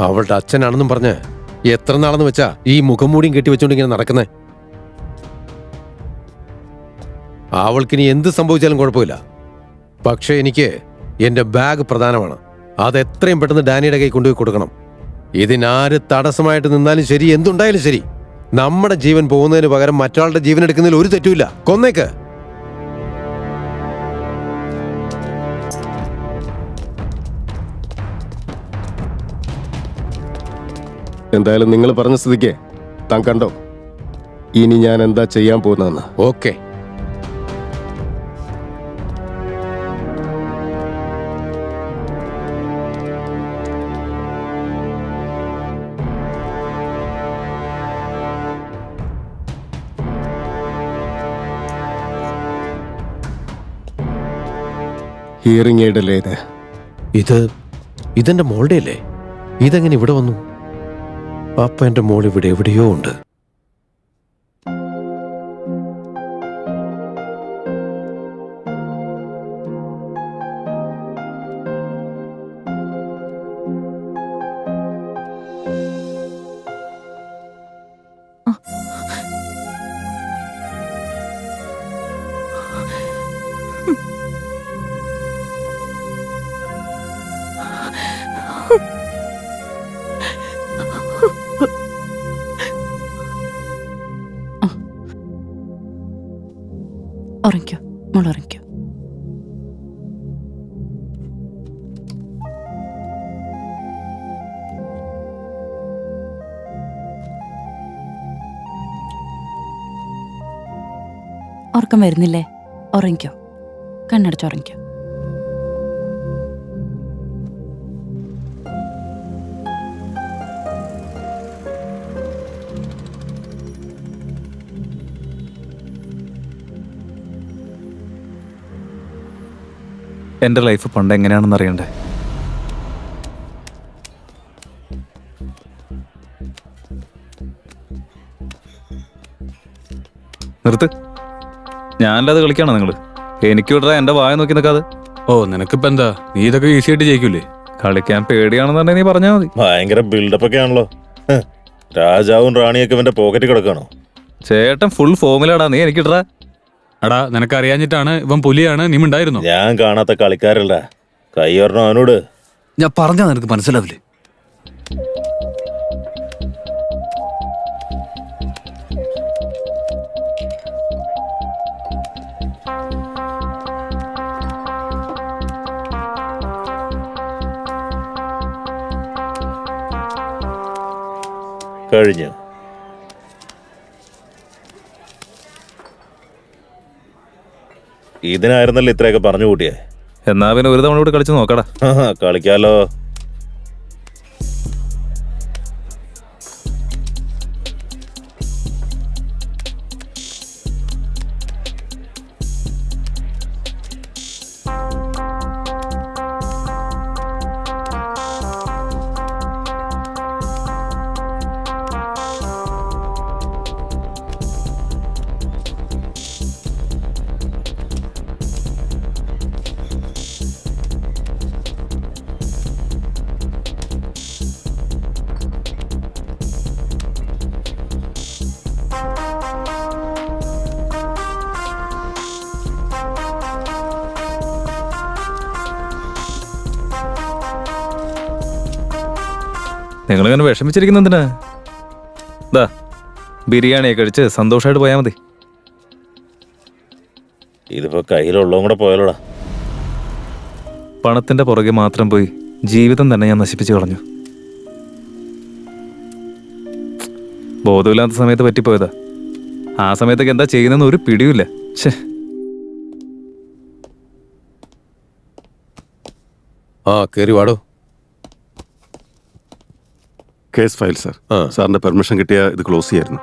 അവളുടെ അച്ഛനാണെന്നും പറഞ്ഞ് എത്ര നാളെന്ന് വെച്ചാ ഈ മുഖം മൂടിയും കെട്ടിവെച്ചോണ്ട് ഇങ്ങനെ നടക്കുന്നേ? അവൾക്കിനി എന്ത് സംഭവിച്ചാലും കുഴപ്പമില്ല. പക്ഷെ എനിക്ക് എന്റെ ബാഗ് പ്രധാനമാണ്. അത് എത്രയും പെട്ടെന്ന് ഡാനിയുടെ കൈ കൊണ്ടുപോയി കൊടുക്കണം. ഇതിനാര് തടസ്സമായിട്ട് നിന്നാലും ശരി, എന്തുണ്ടായാലും ശരി, നമ്മുടെ ജീവൻ പോകുന്നതിന് പകരം മറ്റൊരാളുടെ ജീവൻ എടുക്കുന്നതിൽ ഒരു തെറ്റുമില്ല. കൊന്നേക്ക്. എന്തായാലും നിങ്ങൾ പറഞ്ഞ സ്ഥിതിക്ക് താൻ കണ്ടോ ഇനി ഞാൻ എന്താ ചെയ്യാൻ പോകുന്നതെന്ന്? ഓക്കെ. ഹിയറിംഗ് എയ്ഡ് അല്ലേ ഇത്? ഇതെന്റെ മോളുടെ അല്ലേ? ഇതെങ്ങനെ ഇവിടെ വന്നു? അപ്പ എന്റെ മോൾ ഇവിടെ എവിടെയോ ഉണ്ട്. ഉറങ്ങിക്കോ മോൾ ഉറങ്ങിക്കോ. ഉറക്കം വരുന്നില്ലേ? ഉറങ്ങിക്കോ, കണ്ണടച്ചുറങ്ങിക്കോ. എൻ്റെ ലൈഫ് പണ്ട് എങ്ങനെയാണെന്ന് അറിയണ്ടേ? നിർത്ത്. ഞാനല്ലാതെ കളിക്കാണോ നിങ്ങള്? എനിക്ക് വിടറ എന്റെ വായ നോക്കി നിൽക്കാതെ. ഓ നിനക്കിപ്പോ എന്താ, നീ ഇതൊക്കെ ഈസി ആയിട്ട് ജയിക്കൂലേ? കളിക്കാൻ പേടിയാണെന്നുണ്ടെങ്കിൽ നീ പറഞ്ഞാൽ മതി. ഭയങ്കര ബിൽഡപ്പ് ഒക്കെ ആണല്ലോ. രാജാവും റാണിയൊക്കെ ഇവന്റെ പോക്കറ്റ് കിടക്കാണോ? ചേട്ടൻ ഫുൾ ഫോമിലാടാ, നീ എനിക്കിടറ. എടാ നിനക്ക് അറിയാഞ്ഞിട്ടാണ്, ഇവൻ പുലിയാണ്, നീ ഉണ്ടായിരുന്നു. ഞാൻ കാണാത്ത കളിക്കാരല്ല, കൈയൊരെണ്ണം അവനോട്. ഞാൻ പറഞ്ഞാ നിനക്ക് മനസ്സിലാവില്ലേ? കഴിഞ്ഞു. ഇതിനായിരുന്നല്ലോ ഇത്രയൊക്കെ പറഞ്ഞു കൂട്ടിയേ. എന്നാ പിന്നെ ഒരു തവണ കൂടി കളിച്ച് നോക്കടാ. കളിക്കാലോ. നിങ്ങളിങ്ങനെ വിഷമിച്ചിരിക്കുന്ന എന്തിനാ? ദാ ബിരിയാണിയൊക്കെ കഴിച്ച് സന്തോഷമായിട്ട് പോയാൽ മതി. ഇതിപ്പോ കയ്യിലുള്ളതും കൂടെ പോയാലോടാ. പണത്തിന്റെ പുറകെ മാത്രം പോയി ജീവിതം തന്നെ ഞാൻ നശിപ്പിച്ചു കളഞ്ഞു. ബോധമില്ലാത്ത സമയത്ത് പറ്റിപ്പോയതാ. ആ സമയത്തൊക്കെ എന്താ ചെയ്യുന്നെന്ന് ഒരു പിടിയുമില്ല. ആ കേറി വാടോ. Case file sir. സാറിന്റെ പെർമിഷൻ കിട്ടിയ ഇത് ക്ലോസ് ചെയ്യായിരുന്നു.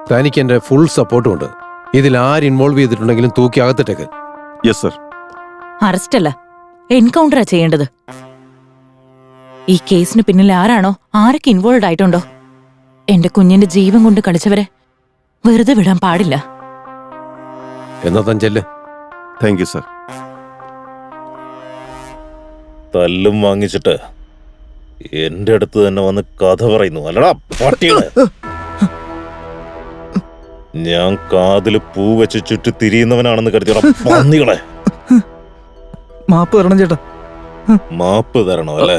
തനിക്ക് എന്റെ ഫുൾ സപ്പോർട്ടും ഉണ്ട്. ഇതിൽ ആര് ഇൻവോൾവ് ചെയ്തിട്ടുണ്ടെങ്കിലും തൂക്കി അകത്തിട്ടേക്ക്. Yes sir. അറസ്റ്റ് അല്ല, എൻകൗണ്ടറാ ചെയ്യേണ്ടത്. ഈ കേസിന് പിന്നിൽ ആരാണോ, ആരൊക്കെ ഇൻവോൾവ് ആയിട്ടുണ്ടോ, എന്റെ കുഞ്ഞിന്റെ ജീവൻ കൊണ്ട് കളിച്ചവരെ വെറുതെ വിടാൻ പാടില്ല. എന്നാ താൻ ചെല്ല്. Thank you sir. തല്ലും വാങ്ങിച്ചിട്ട് എന്റെ അടുത്ത് തന്നെ വന്ന് കഥ പറയുന്നു അല്ലടാ പട്ടികളെ. ഞാൻ കാതില് പൂ വെച്ച് ചുറ്റി തിരിയുന്നവനാണെന്ന് കരുതിയടാ പന്നികളെ. മാപ്പ് തരണം ചേട്ടാ. മാപ്പ് തരണോ അല്ലേ?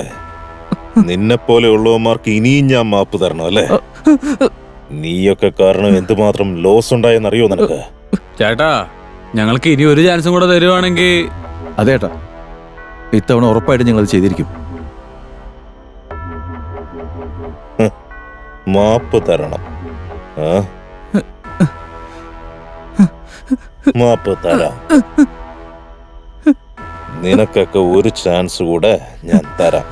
നിന്നെ പോലെ ഉള്ളവന്മാർക്ക് ഇനിയും ഞാൻ മാപ്പ് തരണോ അല്ലേ? നീയൊക്കെ കാരണം എന്തുമാത്രം ലോസ് ഉണ്ടായെന്നറിയോ നിനക്ക്? ചേട്ടാ ഞങ്ങൾക്ക് ഇനി ഒരു ചാൻസും കൂടെ തരുവാണെങ്കിൽ. അതേട്ടാ, ഇത്തവണ ഉറപ്പായിട്ട് ഞങ്ങൾ ചെയ്തിരിക്കും. മാപ്പ് തരണം. മാപ്പ് തരാം. നിനക്കൊക്കെ ഒരു ചാൻസ് കൂടെ ഞാൻ തരാം.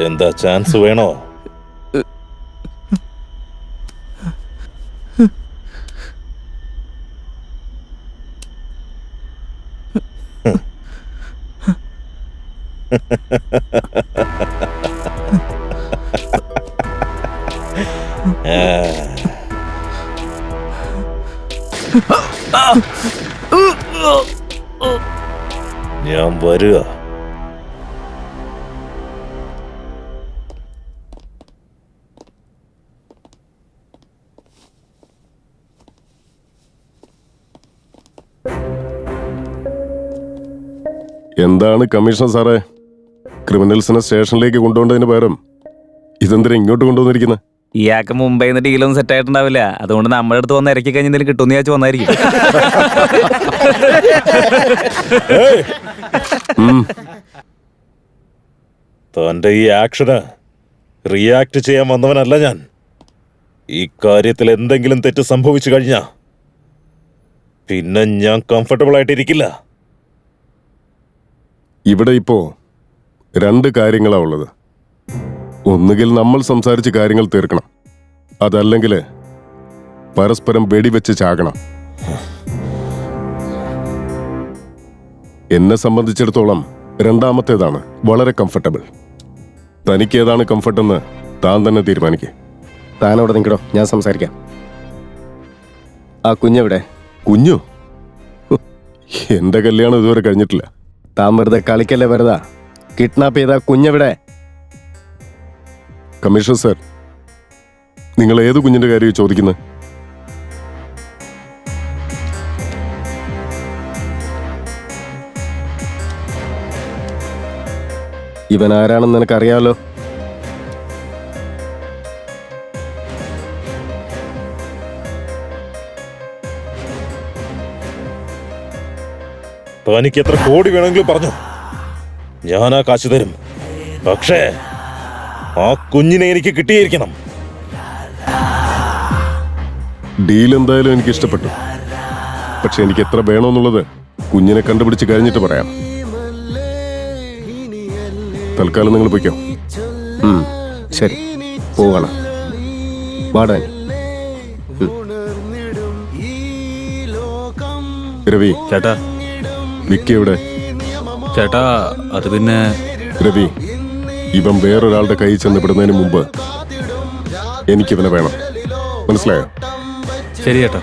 എന്താ ചാൻസ് വേണോ? ഞാൻ വരിക. എന്താണ് കമ്മീഷണർ സാറേ, ക്രിമിനൽസിനെ സ്റ്റേഷനിലേക്ക് കൊണ്ടുപോകുന്നതിന് പകരം ഇതെന്തിനാ ഇങ്ങോട്ട് കൊണ്ടുവന്നിരിക്കുന്നത്? ഇയാൾക്ക് മുംബൈ നിന്ന് ഡീലൊന്നും സെറ്റ് ആയിട്ടുണ്ടാവില്ല. അതുകൊണ്ട് നമ്മുടെ അടുത്ത് വന്ന് ഇറക്കി കഴിഞ്ഞാൽ എന്തെങ്കിലും കിട്ടുമെന്ന് വിചാരിച്ചു വന്നായിരിക്കും. തന്റെ ഈ ആക്ഷന് റിയാക്ട് ചെയ്യാൻ വന്നവനല്ല ഞാൻ. ഈ കാര്യത്തിൽ എന്തെങ്കിലും തെറ്റ് സംഭവിച്ചു കഴിഞ്ഞാ പിന്നെ ഞാൻ കംഫർട്ടബിൾ ആയിട്ടിരിക്കില്ല. ഇവിടെ ഇപ്പോ 2 കാര്യങ്ങളാ ഉള്ളത്. ഒന്നുകിൽ നമ്മൾ സംസാരിച്ച് കാര്യങ്ങൾ തീർക്കണം, അതല്ലെങ്കിൽ പരസ്പരം വെടിവെച്ച് ചാകണം. എന്നെ സംബന്ധിച്ചിടത്തോളം രണ്ടാമത്തേതാണ് വളരെ കംഫർട്ടബിൾ. തനിക്ക് ഏതാണ് കംഫർട്ടെന്ന് താൻ തന്നെ തീരുമാനിക്കുക. താനവിടെ നിൽക്കടോ, ഞാൻ സംസാരിക്കാം. ആ കുഞ്ഞെവിടെ? കുഞ്ഞു? എന്റെ കല്യാണം ഇതുവരെ കഴിഞ്ഞിട്ടില്ല. താൻ വെറുതെ കളിക്കല്ലേ വെറുതാ. കിഡ്നാപ്പ് ചെയ്ത കുഞ്ഞെവിടെ? കമ്മീഷണർ സർ, നിങ്ങൾ ഏത് കുഞ്ഞിന്റെ കാര്യം ചോദിക്കുന്നത്? ഇവൻ ആരാണെന്ന് നിനക്കറിയാമല്ലോ. തനിക്ക് എത്ര കോടി വേണമെങ്കിലും പറഞ്ഞു, ഞാൻ ആ കാശ് തരും. പക്ഷേ ആ കുഞ്ഞിനെ എനിക്ക് കിട്ടിയിരിക്കണം. ഡീൽ എന്തായാലും എനിക്ക് ഇഷ്ടപ്പെട്ടു. പക്ഷെ എനിക്ക് എത്ര വേണമെന്നുള്ളത് കുഞ്ഞിനെ കണ്ടുപിടിച്ച് കഴിഞ്ഞിട്ട് പറയാം. തൽക്കാലം നിങ്ങൾ പൊയ്ക്കോ. ശരി, പോകണം. വാടാൻ. രവി. ചേട്ടാ. വിക്കി എവിടെ? ചേട്ടാ അത് പിന്നെ രവി, ഇവൻ വേറൊരാളുടെ കൈ ചെന്ന് പെടുന്നതിന് മുമ്പ് എനിക്കിവനെ വേണം. മനസ്സിലായോ? ശരി ചേട്ടാ.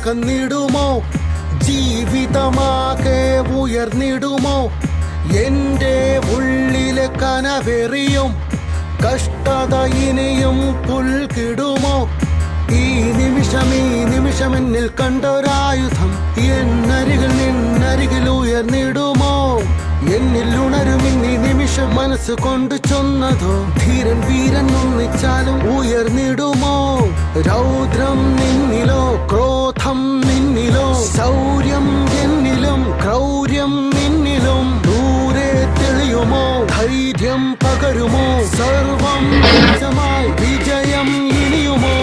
അകന്നിടുമോ, ജീവിതമാകെ ഉയർന്നിടുമോ, എന്റെ ഉള്ളിലെ കനവെറിയും കഷ്ടത ഇനിയും പുൽകിടുമോ? ഈ നിമിഷം എന്നിൽ കണ്ടൊരായുധം എന്നരികിൽ നിന്നരികിൽ ഉയർന്നിടുമോ? എന്നിൽ ഉണരും ഇന്നീ നിമിഷം മനസ്സ് കൊണ്ട് ചൊന്നതോ, ധീരൻ വീരൻ ഒന്നിച്ചാലും ഉയർന്നിടുമോ? രൗദ്രം നിന്നിലോ, ക്രോധം നിന്നിലോ, ശൗര്യം എന്നിലും ക്രൗര്യം നിന്നിലും, ദൂരെ തെളിയുമോ, ധൈര്യം പകരുമോ, സർവം നിജമായി വിജയം ഇനിയുമോ?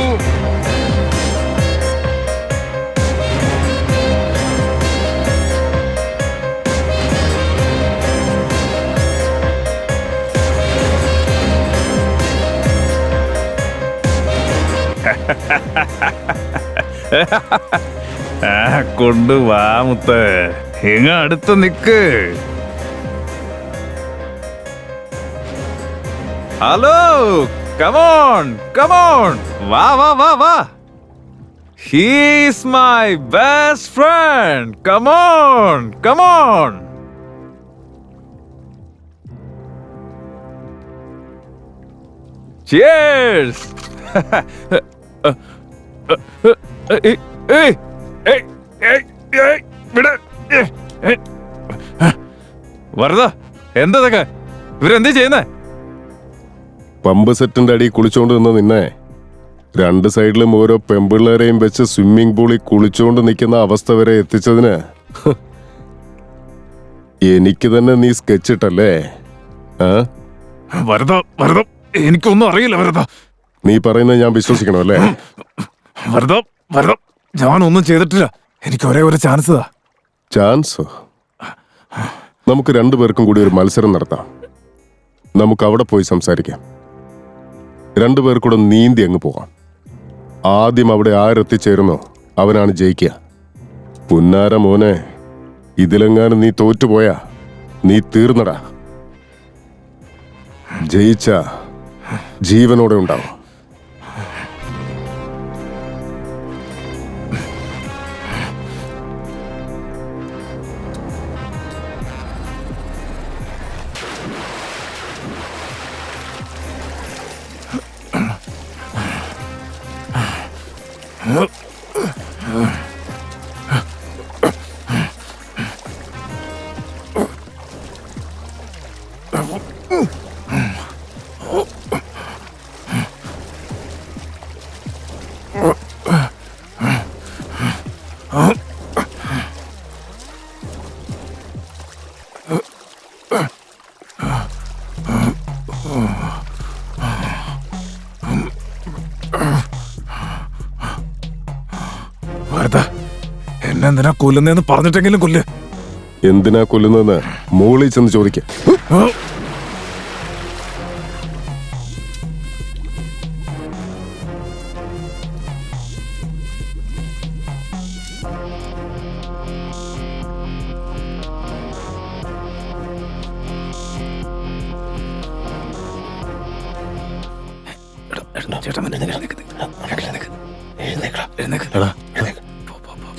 കൊണ്ടുവാ മുത്ത്, ഇങ്ങ അടുത്ത് നിക്ക്. ഹലോ, കമോൺ കമോൺ, വാ വാ വാ വാ. He's my best friend. Come on come on. Cheers. വെറുതെ എന്തൊക്കെ ഇവരെന്ത് ചെയ്യുന്നേ? പമ്പ് സെറ്റിന്റെ അടി കുളിച്ചോണ്ട് നിന്ന നിന്നെ 2 സൈഡിലും ഓരോ പെമ്പിള്ളേരെയും വെച്ച് സ്വിമ്മിംഗ് പൂളിൽ കുളിച്ചോണ്ട് നിൽക്കുന്ന അവസ്ഥ വരെ എത്തിച്ചതിന് എനിക്ക് തന്നെ നീ സ്കെച്ച് ഇട്ടല്ലേ? വെറുതെ എനിക്കൊന്നും അറിയില്ല. വെറുതെ നീ പറയുന്നത് ഞാൻ വിശ്വസിക്കണോ അല്ലേ? വെറുതെ ഞാനൊന്നും ചെയ്തിട്ടില്ല. എനിക്ക് ഒരേ ഒരു ചാൻസ് താ. ചാൻസ്? നമുക്ക് 2 പേർക്കും കൂടി ഒരു മത്സരം നടത്താം. നമുക്ക് അവിടെ പോയി സംസാരിക്കാം. 2 പേർ കൂടെ നീന്തി അങ്ങ് പോകാം. ആദ്യം അവിടെ ആരെത്തിച്ചേരുന്നോ അവനാണ് ജയിക്കുക. പുന്നാര മോനെ, ഇതിലെങ്ങാനും നീ തോറ്റുപോയാ നീ തീർന്നടാ. ജയിച്ച ജീവനോടെ ഉണ്ടാവും. എന്നെന്തിനാ കൊല്ലുന്നതെന്ന് പറഞ്ഞിട്ടെങ്കിലും കൊല്ല്. എന്തിനാ കൊല്ലുന്നതെന്ന് മുകളിൽ ചെന്ന് ചോദിക്കാം.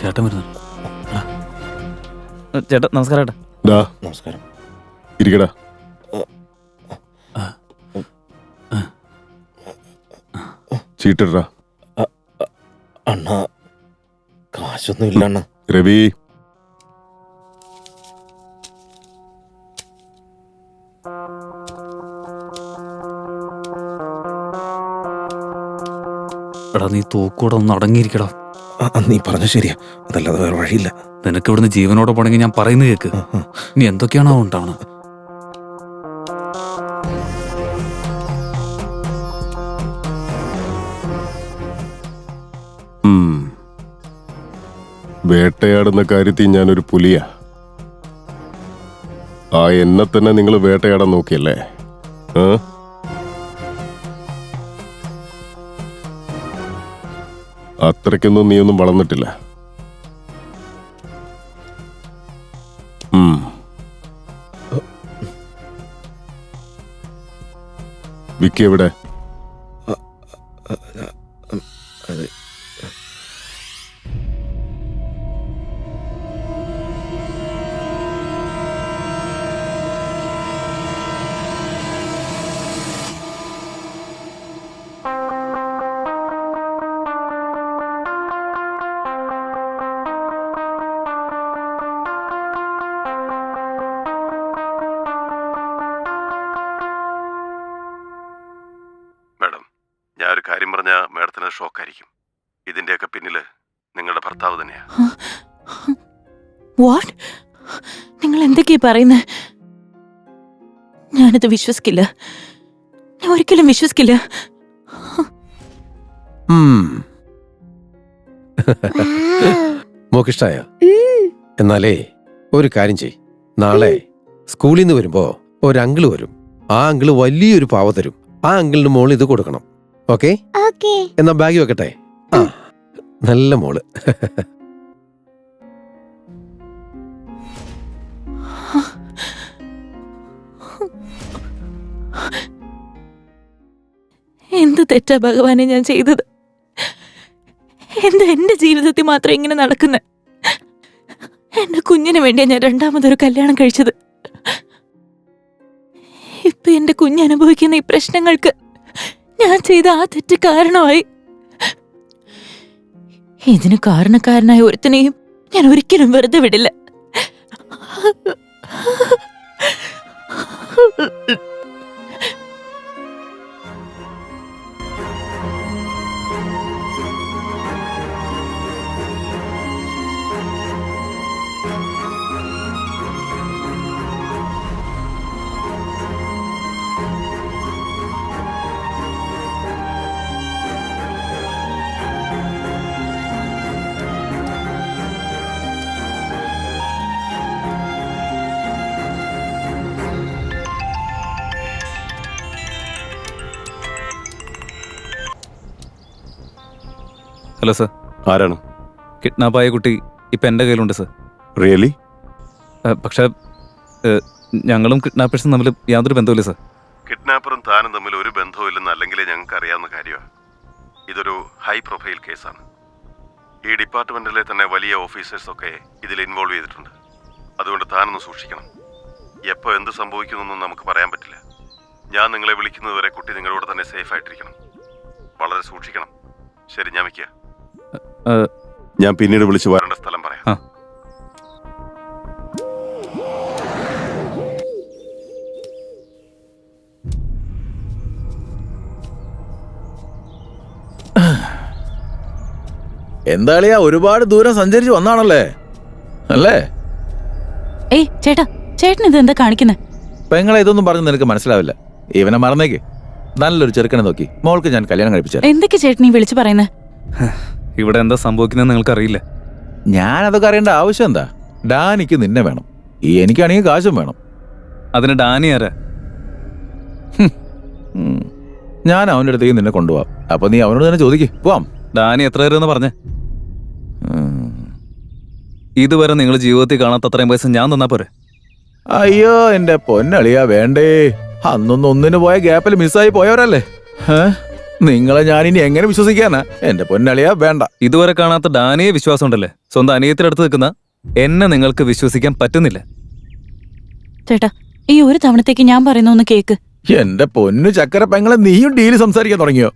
ചേട്ടൻ വരുന്നു. ചേട്ടാ നമസ്കാരം. ഏട്ടാ ഡാ, നമസ്കാരം. ഇരിക്കടാ. ചീട്ടിടാ. അണ്ണാ, കാശൊന്നും ഇല്ല അണ്ണ. രവി, എടാ നീ തോക്കൂടെ ഒന്ന് അടങ്ങിയിരിക്കടാ. നീ പറഞ്ഞ ശരിയാ, അതല്ലാതെ വേറെ വഴിയില്ല. നിനക്ക് ഇവിടുന്ന് ജീവനോടെ പോണെങ്കിൽ ഞാൻ പറയുന്നത് കേക്ക്. നീ എന്തൊക്കെയാണോ ഉണ്ടാവണം. വേട്ടയാടുന്ന കാര്യത്തിൽ ഞാനൊരു പുലിയാ. ആ എന്നെ തന്നെ നിങ്ങൾ വേട്ടയാടാൻ നോക്കിയല്ലേ? അത്രയ്ക്കൊന്നും നീയൊന്നും വളർന്നിട്ടില്ല. വിക്കി എവിടെ? മാഡം, ഞാനൊരു കാര്യം പറഞ്ഞ മാഡത്തിന് ഷോക്കായിരിക്കും. ഇതിന്റെയൊക്കെ പിന്നില് നിങ്ങളുടെ ഭർത്താവ് തന്നെയാ. വാട്ട്? നിങ്ങൾ എന്തൊക്കെയാ പറയുന്നത്? ഞാനിത് വിശ്വസിക്കില്ല. ഞാൻ ഒരിക്കലും വിശ്വസിക്കില്ല. മോക്കിഷ്ടായ? എന്നാലേ ഒരു കാര്യം ചെയ്. നാളെ സ്കൂളിൽ നിന്ന് വരുമ്പോ ഒരു അങ്കിള് വരും. ആ അങ്കിള് വലിയൊരു പാവ തരും. ആ അങ്കിളിന് മോള് ഇത് കൊടുക്കണം. ഓക്കെ? എന്നാ ബാഗ് വെക്കട്ടെ. ആ, നല്ല മോള്. എന്ത് തെറ്റാ ഭഗവാനെ ഞാൻ ചെയ്തത്? എന്താ എന്റെ ജീവിതത്തിൽ മാത്രം ഇങ്ങനെ നടക്കുന്നത്? എന്റെ കുഞ്ഞിന് വേണ്ടിയാ ഞാൻ രണ്ടാമതൊരു കല്യാണം കഴിച്ചത്. ഇപ്പൊ എന്റെ കുഞ്ഞ് അനുഭവിക്കുന്ന ഈ പ്രശ്നങ്ങൾക്ക് ഞാൻ ചെയ്ത ആ തെറ്റ് കാരണമായി. ഇതിന് കാരണക്കാരനായ ഒരുത്തനെയും ഞാൻ ഒരിക്കലും വെറുതെ വിടില്ല. Hello sir. ആരാണ്? കിഡ്നാപ്പായ കുട്ടി ഇപ്പം എൻ്റെ കയ്യിലുണ്ട് സർ. റിയലി? പക്ഷേ ഞങ്ങളും കിഡ്നാപ്പേഴ്സും തമ്മിൽ യാതൊരു ബന്ധവുമില്ല സർ. കിഡ്നാപ്പറും താനും തമ്മിൽ ഒരു ബന്ധവുമില്ലെന്ന് അല്ലെങ്കിലേ ഞങ്ങൾക്ക് അറിയാവുന്ന കാര്യമാണ്. ഇതൊരു ഹൈ പ്രൊഫൈൽ കേസാണ്. ഈ ഡിപ്പാർട്ട്മെന്റിലെ തന്നെ വലിയ ഓഫീസേഴ്സൊക്കെ ഇതിൽ ഇൻവോൾവ് ചെയ്തിട്ടുണ്ട്. അതുകൊണ്ട് താനൊന്ന് സൂക്ഷിക്കണം. എപ്പോൾ എന്ത് സംഭവിക്കുന്നൊന്നും നമുക്ക് പറയാൻ പറ്റില്ല. ഞാൻ നിങ്ങളെ വിളിക്കുന്നതുവരെ കുട്ടി നിങ്ങളോട് തന്നെ സേഫ് ആയിട്ടിരിക്കണം. വളരെ സൂക്ഷിക്കണം. ശരി, ഞാൻ വയ്ക്കുക. ഞാൻ പിന്നീട് വിളിച്ച് വരേണ്ട സ്ഥലം പറയാം. എന്താളിയാ, ഒരുപാട് ദൂരം സഞ്ചരിച്ച് വന്നാണല്ലേ അല്ലേ? ഏയ് ചേട്ടാ, ചേട്ടൻ ഇത് എന്താ കാണിക്കുന്നേ? പെങ്ങളെ, ഇതൊന്നും പറഞ്ഞ് നിനക്ക് മനസ്സിലാവില്ല. ഇവനെ മറന്നേക്ക്. നല്ലൊരു ചെറുക്കനെ നോക്കി മോൾക്ക് ഞാൻ കല്യാണം കഴിപ്പിച്ചു. എന്തൊക്കെ ചേട്ടൻ ഈ വിളിച്ചു പറയുന്നേ? ഇവിടെ എന്താ സംഭവിക്കുന്നത് നിങ്ങൾക്കറിയില്ല. ഞാനതൊക്കെ അറിയേണ്ട ആവശ്യം എന്താ? ഡാനിക്ക് നിന്നെ വേണം, എനിക്കാണെങ്കിൽ കാശും വേണം. അതിന് ഡാനി ആരാ? ഞാൻ അവൻ്റെ അടുത്തേക്ക് നിന്നെ കൊണ്ടുപോവാം. അപ്പൊ നീ അവനോട് തന്നെ ചോദിക്ക്. പോവാം. ഡാനി എത്ര തരുമെന്ന് പറഞ്ഞേ? ഇതുവരെ നിങ്ങൾ ജീവിതത്തിൽ കാണാത്ത അത്രയും പൈസ ഞാൻ തന്നാ പോരെ? അയ്യോ എന്റെ പൊന്നളിയാ, വേണ്ടേ. അന്നൊന്നും ഒന്നിന് പോയ ഗ്യാപ്പിൽ മിസ്സായി പോയവരല്ലേ. നിങ്ങളെ ഞാനിനി എങ്ങനെ വിശ്വസിക്കാനാ? എന്റെ പൊന്നളിയാ, വേണ്ട. ഇതുവരെ കാണാത്ത ഡാനിയെ വിശ്വാസം ഉണ്ടല്ലേ? സ്വന്തം അനിയത്തിനടുത്ത് നിൽക്കുന്ന എന്നെ നിങ്ങൾക്ക് വിശ്വസിക്കാൻ പറ്റുന്നില്ല. ചേട്ടാ, ഈ ഒരു തവണത്തേക്ക് ഞാൻ പറയുന്ന ഒന്ന് കേക്ക്. എന്റെ പൊന്നു ചക്കര പെങ്ങളെ, നീയും ഡീല് സംസാരിക്കാൻ തുടങ്ങിയോ?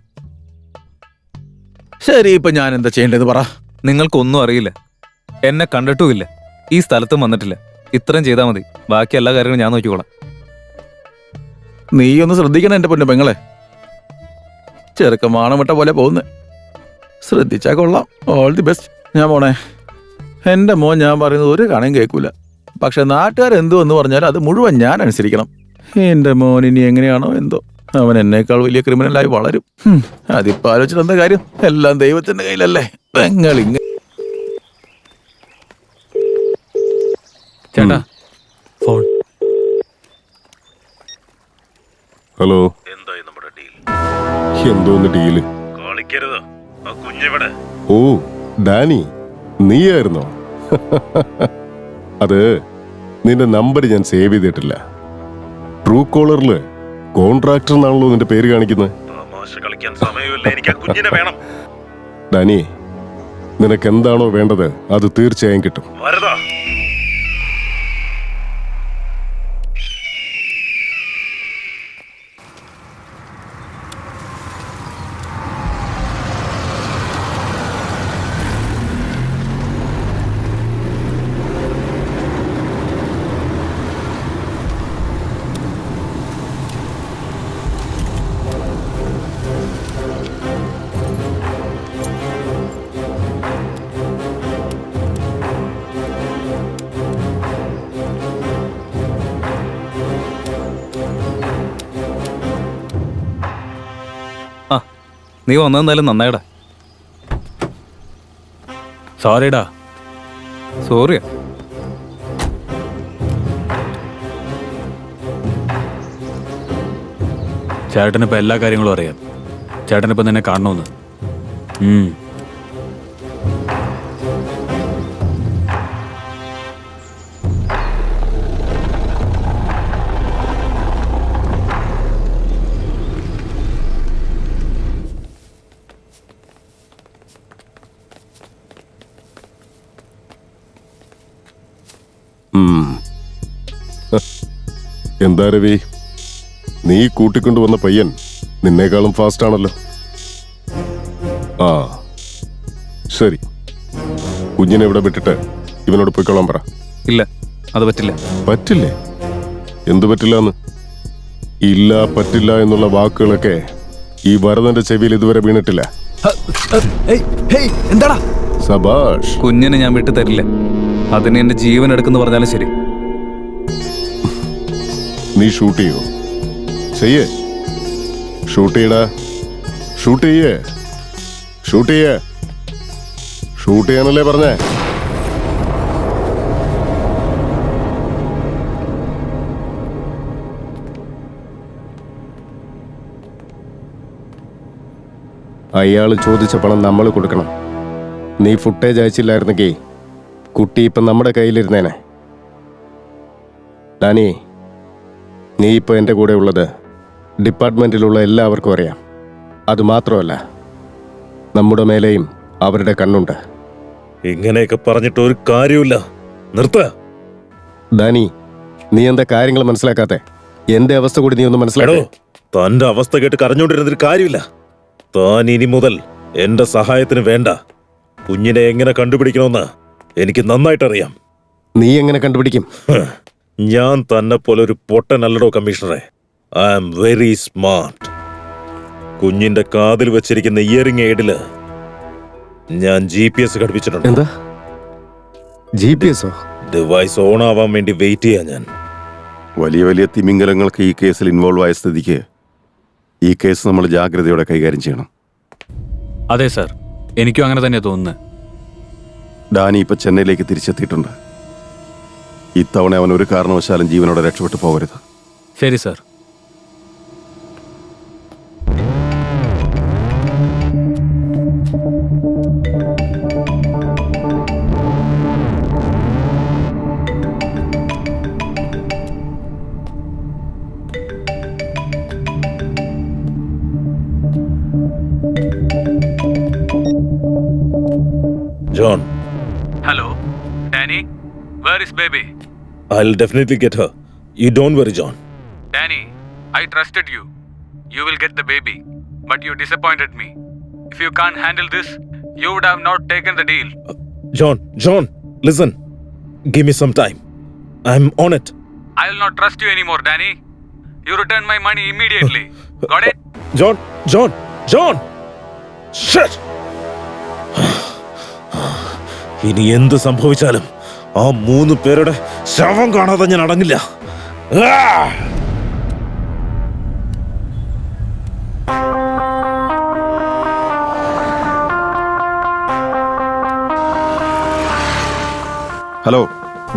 ശരി, ഇപ്പൊ ഞാൻ എന്താ ചെയ്യേണ്ടത് പറ. നിങ്ങൾക്കൊന്നും അറിയില്ല, എന്നെ കണ്ടിട്ടുമില്ല, ഈ സ്ഥലത്തും വന്നിട്ടില്ല. ഇത്രയും ചെയ്താൽ മതി. ബാക്കി എല്ലാ കാര്യങ്ങളും ഞാൻ നോക്കിക്കോളാം. നീ ഒന്ന് ശ്രദ്ധിക്കണം എന്റെ പൊന്നു പെങ്ങളെ. ചെറുക്കം വാണമിട്ട പോലെ പോകുന്നേ. ശ്രദ്ധിച്ചാ കൊള്ളാം. All the best. ഞാൻ പോണേ. എന്റെ മോൻ ഞാൻ പറയുന്നത് ഒരു കണയും കേൾക്കൂല. പക്ഷെ നാട്ടുകാരെന്തു എന്ന് പറഞ്ഞാൽ അത് മുഴുവൻ ഞാൻ അനുസരിക്കണം. എന്റെ മോൻ ഇനി എങ്ങനെയാണോ എന്തോ, അവൻ എന്നേക്കാൾ വലിയ ക്രിമിനലായി വളരും. അതിപ്പോ ആലോചിച്ചിട്ട് എന്താ കാര്യം? എല്ലാം ദൈവത്തിന്റെ കയ്യിലല്ലേ. പെങ്ങളിങ്ങ ചേട്ടാ, ഫോൺ. ഹലോ, എന്തോന്ന് ഡീല്? ഓ ഡാനി, നീയായിരുന്നോ? അത് നിന്റെ നമ്പർ ഞാൻ സേവ് ചെയ്തിട്ടില്ല. ട്രൂ കോളറില് കോൺട്രാക്ടർ എന്നാണല്ലോ നിന്റെ പേര് കാണിക്കുന്നത്. ഡാനി, നിനക്ക് എന്താണോ വേണ്ടത് അത് തീർച്ചയായും കിട്ടും. നീ വന്നെന്തായാലും നന്നായിടാ. സോറിടാ. സോറിയാ? ചേട്ടനിപ്പോ എല്ലാ കാര്യങ്ങളും അറിയാം. ചേട്ടനിപ്പോ നിന്നെ കാണണമെന്ന്. എന്താ രവി, നീ കൂട്ടിക്കൊണ്ടുവന്ന പയ്യൻ നിന്നേക്കാളും ഫാസ്റ്റ് ആണല്ലോ. ആ ശരി, കുഞ്ഞിനെ ഇവിടെ വിട്ടിട്ട് ഇവനോട് പോയിക്കൊള്ളാൻ പറ. ഇല്ല, അത് പറ്റില്ല. പറ്റില്ലേ? എന്തു പറ്റില്ല? ഇല്ല, പറ്റില്ല എന്നുള്ള വാക്കുകളൊക്കെ ഈ ഭരതന്റെ ചെവിയിൽ ഇതുവരെ വീണിട്ടില്ല. എന്താടാ? സബാഷ്. കുഞ്ഞിനെ ഞാൻ വിട്ടു തരില്ല. അതിന് എന്റെ ജീവൻ എടുക്കുന്നു പറഞ്ഞാലും ശരി. നീ ഷൂട്ട് ചെയ്യോ? ചെയ്യേ. ഷൂട്ട് ചെയ്യടാ. ഷൂട്ട് ചെയ്യേ. ഷൂട്ട് ചെയ്യേ. ഷൂട്ട് ചെയ്യാനല്ലേ പറഞ്ഞേ? അയാള് ചോദിച്ച പണം നമ്മൾ കൊടുക്കണം. നീ ഫുട്ടേജ് അയച്ചില്ലായിരുന്നെങ്കിൽ കുട്ടി ഇപ്പം നമ്മുടെ കയ്യിലിരുന്നേനെ. ഡാനി, നീ ഇപ്പൊ എൻ്റെ കൂടെ ഉള്ളത് ഡിപ്പാർട്ട്മെന്റിലുള്ള എല്ലാവർക്കും അറിയാം. അതുമാത്രമല്ല, നമ്മുടെ മേലെയും അവരുടെ കണ്ണുണ്ട്. ഇങ്ങനെയൊക്കെ പറഞ്ഞിട്ട് ഒരു കാര്യമില്ല. നിർത്ത. ദാനി, നീ എന്താ കാര്യങ്ങൾ മനസ്സിലാക്കാത്തെ? എന്റെ അവസ്ഥ കൂടി നീ ഒന്ന് മനസ്സിലാക്കോ? തന്റെ അവസ്ഥ കേട്ട് കരഞ്ഞോണ്ടിരുന്നൊരു കാര്യമില്ല. താൻ ഇനി മുതൽ എന്റെ സഹായത്തിന് വേണ്ട. കുഞ്ഞിനെ എങ്ങനെ കണ്ടുപിടിക്കണമെന്ന് എനിക്ക് നന്നായിട്ടറിയാം. നീ എങ്ങനെ കണ്ടുപിടിക്കും? ഞാൻ തന്നെ പോലെ ഒരു പൊട്ടനല്ലടോ കമ്മീഷണറെ. I am very smart. കുഞ്ഞിന്റെ കാതിൽ വെച്ചിരിക്കുന്ന ഇയറിംഗ് എയ്ഡില് ഞാൻ GPS ഘടിപ്പിച്ചിട്ടുണ്ട്. എന്താ GPS? ഡിവൈസ് ഓൺ ആവാൻ വേണ്ടി വെയിറ്റ് ചെയ്യാൻ ഞാൻ. വലിയ വലിയ തിമിംഗലങ്ങൾക്ക് ഈ കേസിൽ ഇൻവോൾവ് ആയ സ്ഥിതിക്ക് ഈ കേസ് നമ്മൾ ജാഗ്രതയോടെ കൈകാര്യം ചെയ്യണം. അതെ സാർ, എനിക്കും അങ്ങനെ തന്നെയാ തോന്നുന്നത്. ഡാനി ഇപ്പൊ ചെന്നൈയിലേക്ക് തിരിച്ചെത്തിയിട്ടുണ്ട്. ഇത്തവണ അവൻ ഒരു കാരണവശാലും ജീവനോടെ രക്ഷപ്പെട്ടു പോകരുത്. ശരി sir. John. Hello, Danny. Where is baby? I'll definitely get her. You don't worry, John. Danny, I trusted you. You will get the baby, but you disappointed me. If you can't handle this, you would have not taken the deal. John, listen. Give me some time. I'm on it. I will not trust you anymore, Danny. You return my money immediately. Got it? John! Shit! ഇനി എന്ത് സംഭവിച്ചാലും ആ 3 പേരുടെ ശവം കാണാതെ ഞാൻ അടങ്ങില്ല. Hello,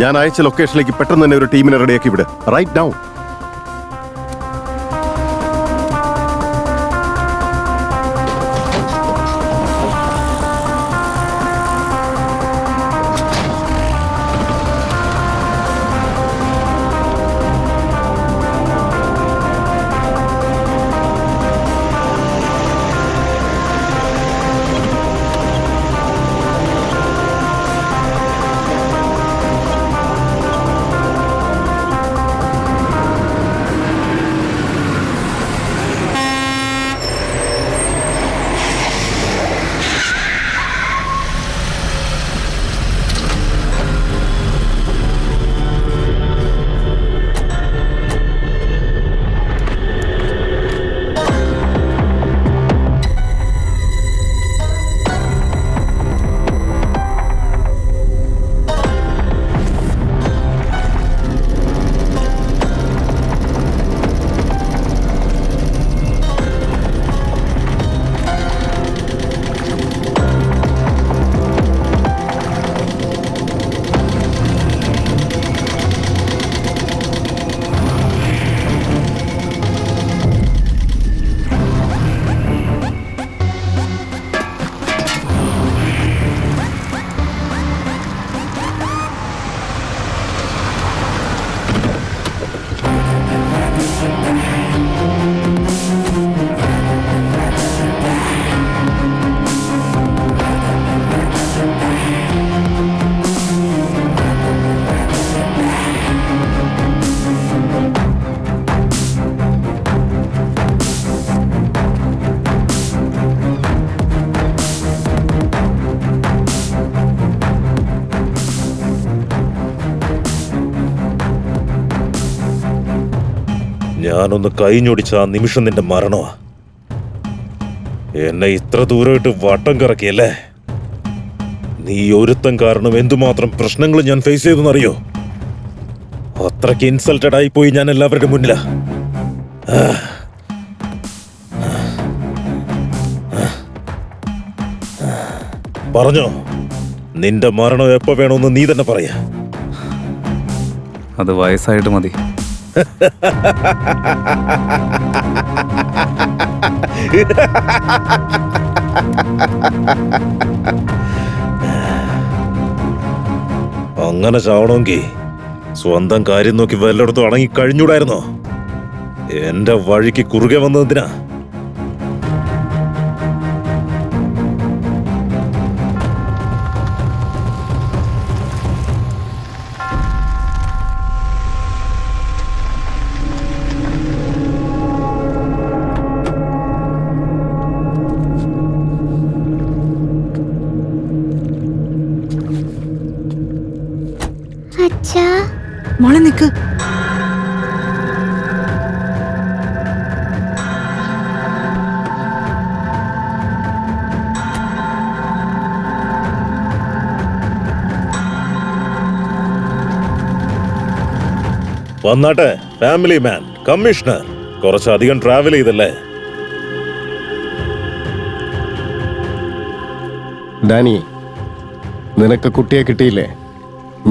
ഞാൻ അയച്ച ലൊക്കേഷനിലേക്ക് പെട്ടെന്ന് തന്നെ ഒരു ടീമിനെ റെഡിയാക്കി വിട്. Right now. ഞാനൊന്ന് കൈഞ്ഞൊടിച്ച ആ നിമിഷം നിന്റെ മരണമാ. എന്നെ ഇത്ര ദൂരമായിട്ട് വട്ടം കറക്കിയല്ലേ? നീ ഒരുത്തം കാരണം എന്തുമാത്രം പ്രശ്നങ്ങൾ ഞാൻ ഫേസ് ചെയ്തെന്നറിയോ? അത്രയ്ക്ക് ഇൻസൾട്ടഡ് ആയി പോയി ഞാൻ എല്ലാവരുടെ മുന്നിലാ. പറഞ്ഞോ, നിന്റെ മരണം എപ്പോ വേണമെന്ന് നീ തന്നെ പറയാ. അത് വയസ്സായിട്ട് മതി. അങ്ങനെ ചാവണമെങ്കിൽ സ്വന്തം കാര്യം നോക്കി വല്ലയിടത്തും അടങ്ങി കഴിഞ്ഞൂടായിരുന്നോ? എന്റെ വഴിക്ക് കുറുകെ വന്നതിനാ? അച്ഛാ, മോളെ നിക്ക്. വന്നാട്ടെ ഫാമിലി മാൻ കമ്മീഷണർ. കുറച്ചധികം ട്രാവൽ ചെയ്തല്ലേ? ഡാനി, നിനക്ക് കുട്ടിയെ കിട്ടിയില്ലേ?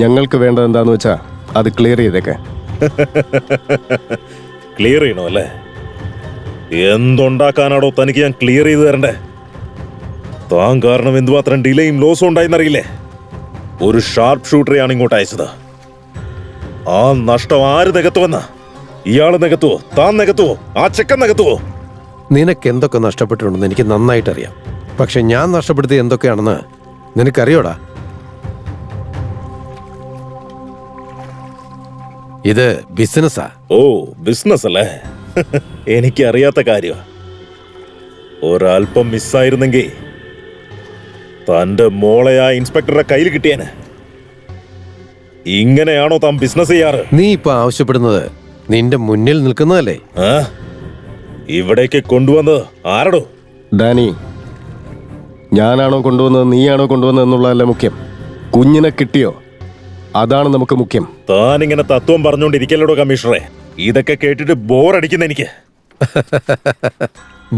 ഞങ്ങൾക്ക് വേണ്ടത് എന്താന്ന് വെച്ചാ അത് ക്ലിയർ ചെയ്തേക്കെ. ക്ലിയർ ചെയ്യണോ അല്ലേ? എന്തുണ്ടാക്കാനാണോ തനിക്ക് ഞാൻ ക്ലിയർ ചെയ്ത് തരണ്ടേ? താൻ കാരണം എന്തുമാത്രം ഡിലേയും ലോസും ഉണ്ടായിന്നറിയില്ലേ? ഒരു ഷാർപ്പ് ഷൂട്ടറെയാണ് ഇങ്ങോട്ട് അയച്ചത്. ആ നഷ്ടം ആര് നികത്തുവെന്ന? ഇയാള് നികത്തുവോ? താൻ നികത്തുവോ? ആ ചെക്കൻ നികത്തുവോ? നിനക്ക് എന്തൊക്കെ നഷ്ടപ്പെട്ടിട്ടുണ്ടെന്ന് എനിക്ക് നന്നായിട്ടറിയാം. പക്ഷെ ഞാൻ നഷ്ടപ്പെടുത്തിയത് എന്തൊക്കെയാണെന്ന് നിനക്കറിയോടാ? ഇത് ബിസിനസ്സാ. ഓ, ബിസിനസ് അല്ലേ? എനിക്കറിയാത്ത കാര്യമാ. ഒരൽപ്പം മിസ്സായിരുന്നെങ്കിൽ തന്റെ മോളെ ആ ഇൻസ്പെക്ടറുടെ കയ്യിൽ കിട്ടിയേനെ. ഇങ്ങനെയാണോ താൻ ബിസിനസ് ചെയ്യാറ്? നീ ഇപ്പൊ ആവശ്യപ്പെടുന്നത് നിന്റെ മുന്നിൽ നിൽക്കുന്നതല്ലേ? ഇവിടേക്ക് കൊണ്ടുവന്നത് ആരടോ? ഡാനി, ഞാനാണോ കൊണ്ടുവന്നത് നീയാണോ കൊണ്ടുവന്നത് എന്നുള്ളതല്ല മുഖ്യം. കുഞ്ഞിനെ കിട്ടിയോ? അതാണ് നമുക്ക് മുഖ്യം. താൻ ഇങ്ങനെ തത്വം പറഞ്ഞുകൊണ്ടിരിക്കല്ലോ കമ്മീഷണറെ. ഇതൊക്കെ കേട്ടിട്ട് ബോറടിക്കുന്ന എനിക്ക്.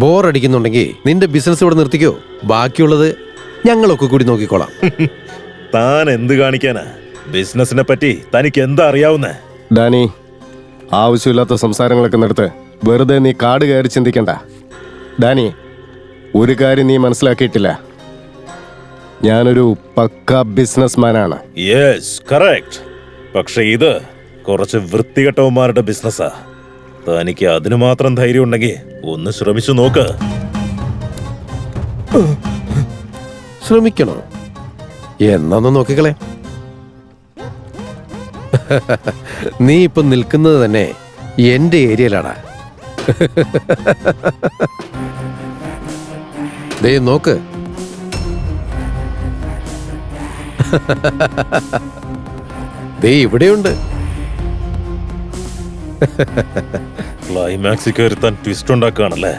ബോറടിക്കുന്നുണ്ടെങ്കിൽ നിന്റെ ബിസിനസ് ഇവിടെ നിർത്തിക്കോ. ബാക്കിയുള്ളത് ഞങ്ങളൊക്കെ കൂടി നോക്കിക്കോളാം. താൻ എന്ത് കാണിക്കാനാ? ബിസിനസിനെ പറ്റി തനിക്ക് എന്താ അറിയാവുന്നേ? ഡാനി, ആവശ്യമില്ലാത്ത സംസാരങ്ങളൊക്കെ നിർത്ത്. വെറുതെ നീ കാട് കയറി ചിന്തിക്കണ്ട. ഡാനി, ഒരു കാര്യം നീ മനസ്സിലാക്കിയിട്ടില്ല. ഞാനൊരു പക്ക ബിസിനസ്മാനാണ്. Yes, correct. പക്ഷെ ഇത് കുറച്ച് വൃത്തികെട്ടവന്മാരുടെ ബിസിനസ്സാ. തനിക്ക് അതിന് മാത്രം ധൈര്യം ഉണ്ടെങ്കിൽ ഒന്ന് ശ്രമിച്ചു നോക്ക്. ശ്രമിക്കണോ? എന്നൊന്ന് നോക്കിക്കളെ. നീ ഇപ്പൊ നിൽക്കുന്നത് തന്നെ എന്റെ ഏരിയയിലാടാ. ദേ നോക്ക്. ദേ ഇവിടെയുണ്ട്. ക്ലൈമാക്സിൽ കയറി താൻ ട്വിസ്റ്റ് ഉണ്ടാക്കുകയാണല്ലേ?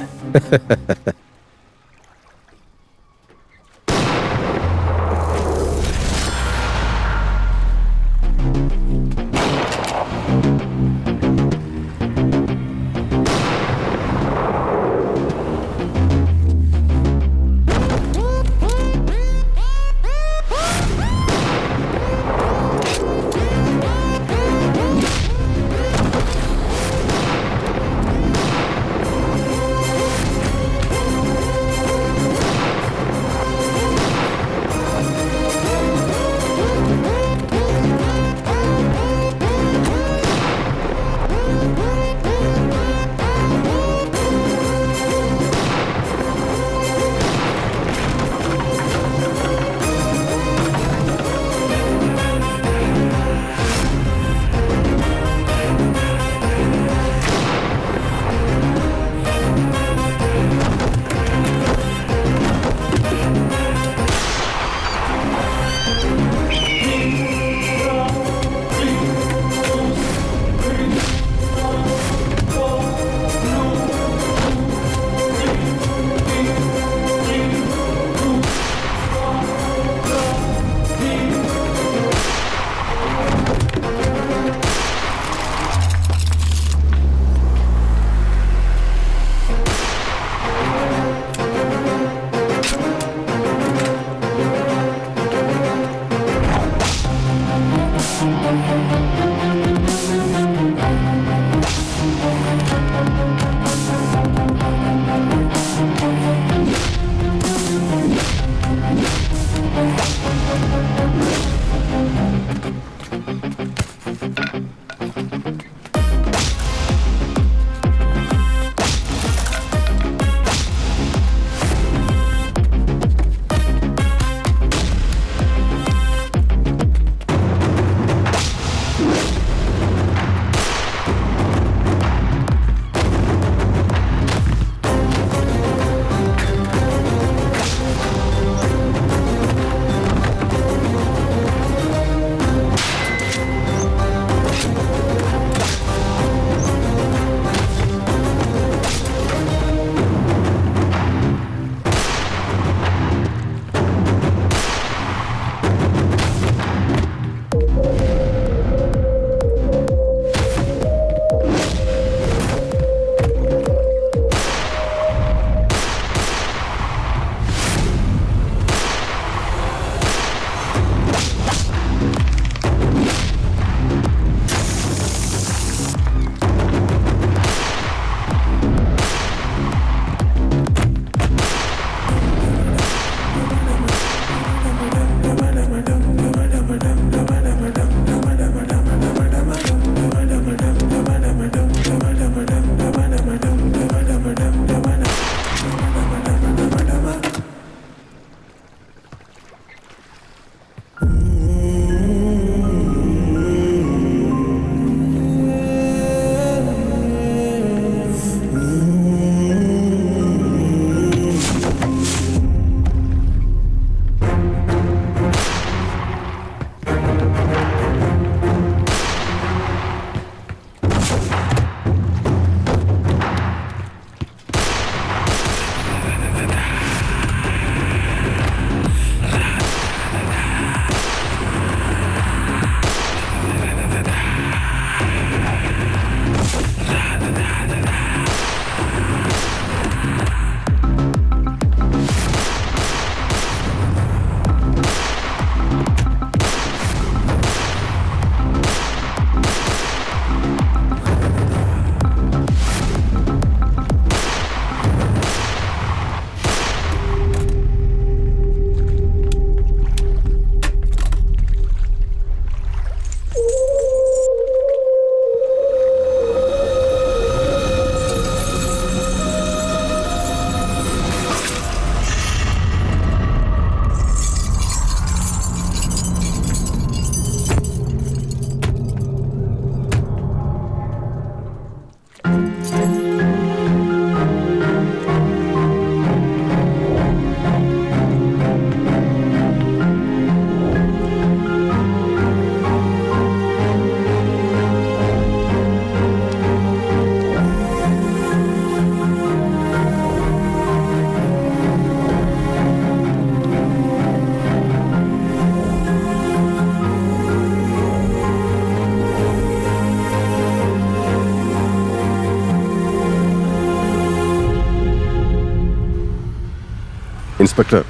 ഇൻസ്പെക്ടർ,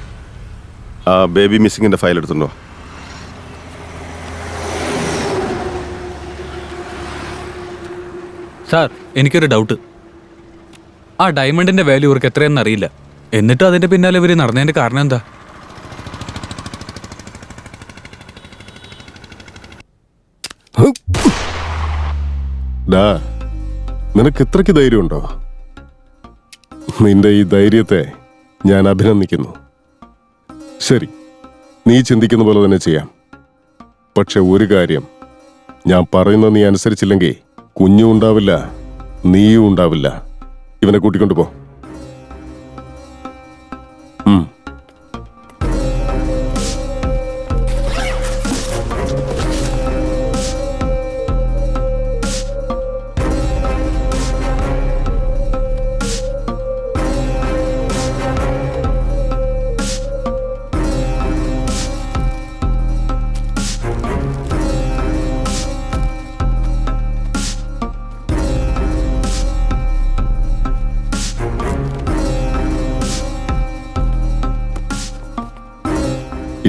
ആ ബേബി മിസ്സിങ്ങിന്റെ ഫയൽ എടുത്തുണ്ടോ? സാർ, എനിക്കൊരു ഡൗട്ട്. ആ ഡയമണ്ടിന്റെ വാല്യൂ ഇവർക്ക് എത്രയെന്ന് അറിയില്ല. എന്നിട്ട് അതിന്റെ പിന്നാലെ ഇവര് നടന്നതിന്റെ കാരണം എന്താ? ഡാ, നിനക്ക് ഇത്രയ്ക്ക് ധൈര്യമുണ്ടോ? നിന്റെ ഈ ധൈര്യത്തെ ഞാൻ അഭിനന്ദിക്കുന്നു. ശരി, നീ ചിന്തിക്കുന്ന പോലെ തന്നെ ചെയ്യാം. പക്ഷെ ഒരു കാര്യം, ഞാൻ പറയുന്നത് നീ അനുസരിച്ചില്ലെങ്കിൽ കുഞ്ഞും ഉണ്ടാവില്ല, നീയും ഉണ്ടാവില്ല. ഇവനെ കൂട്ടിക്കൊണ്ടു പോ.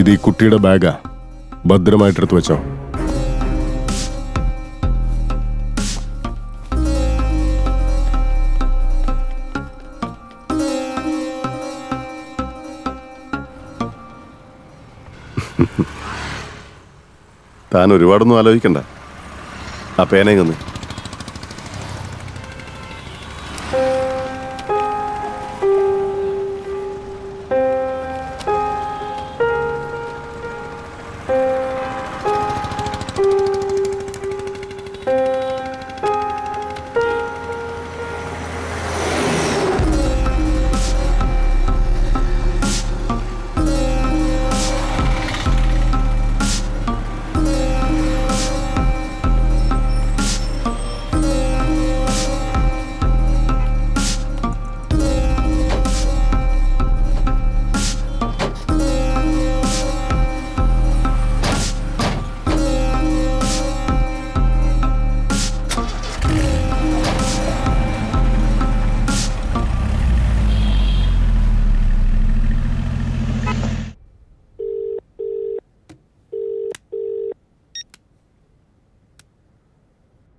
ഇത് ഈ കുട്ടിയുടെ ബാഗാ, ഭദ്രമായിട്ടെടുത്ത് വെച്ചോ. താൻ ഒരുപാടൊന്നും ആലോചിക്കണ്ട. ആ പേനയൊന്ന്.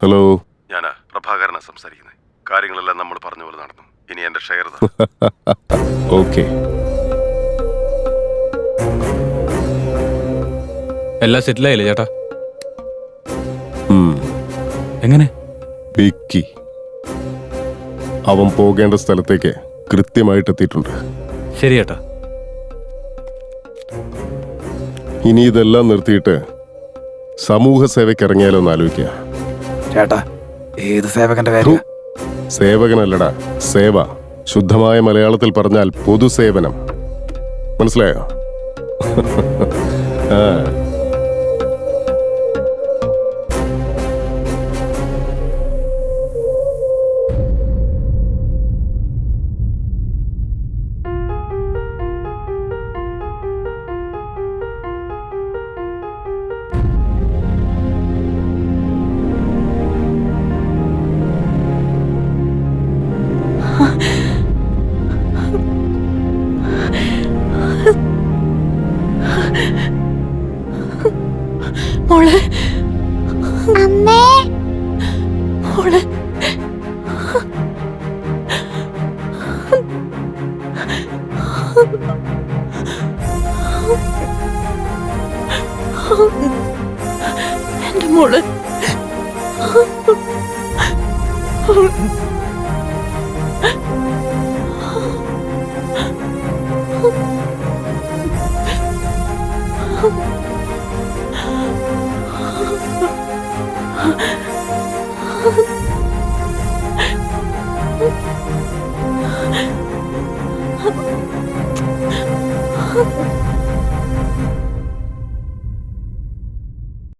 ഹലോ, ഞാനാ പ്രഭാകരനാ സംസാരിക്കുന്നത്. കാര്യങ്ങളെല്ലാം നമ്മൾ പറഞ്ഞ പോലെ നടന്നു. ഇനി എന്റെ ഷെയർ ഓക്കെ. എല്ലാം സെറ്റിലായില്ലേ ചേട്ടാ? എങ്ങനെ? വിക്കി അവൻ പോകേണ്ട സ്ഥലത്തേക്ക് കൃത്യമായിട്ട് എത്തിയിട്ടുണ്ട്. ശരി ചേട്ടാ. ഇനി ഇതെല്ലാം നിർത്തിയിട്ട് സമൂഹ സേവയ്ക്ക് ഇറങ്ങിയാലോ എന്ന് ആലോചിക്കുക. ചേട്ടാ, ഏത് സേവകന്റെ കാര്യം? സേവകനല്ലടാ, സേവ. ശുദ്ധമായ മലയാളത്തിൽ പറഞ്ഞാൽ പൊതുസേവനം. മനസ്സിലായോ? ആ. മോളെ, അമ്മേ, മോളെ, എന്റെ മോള് Oh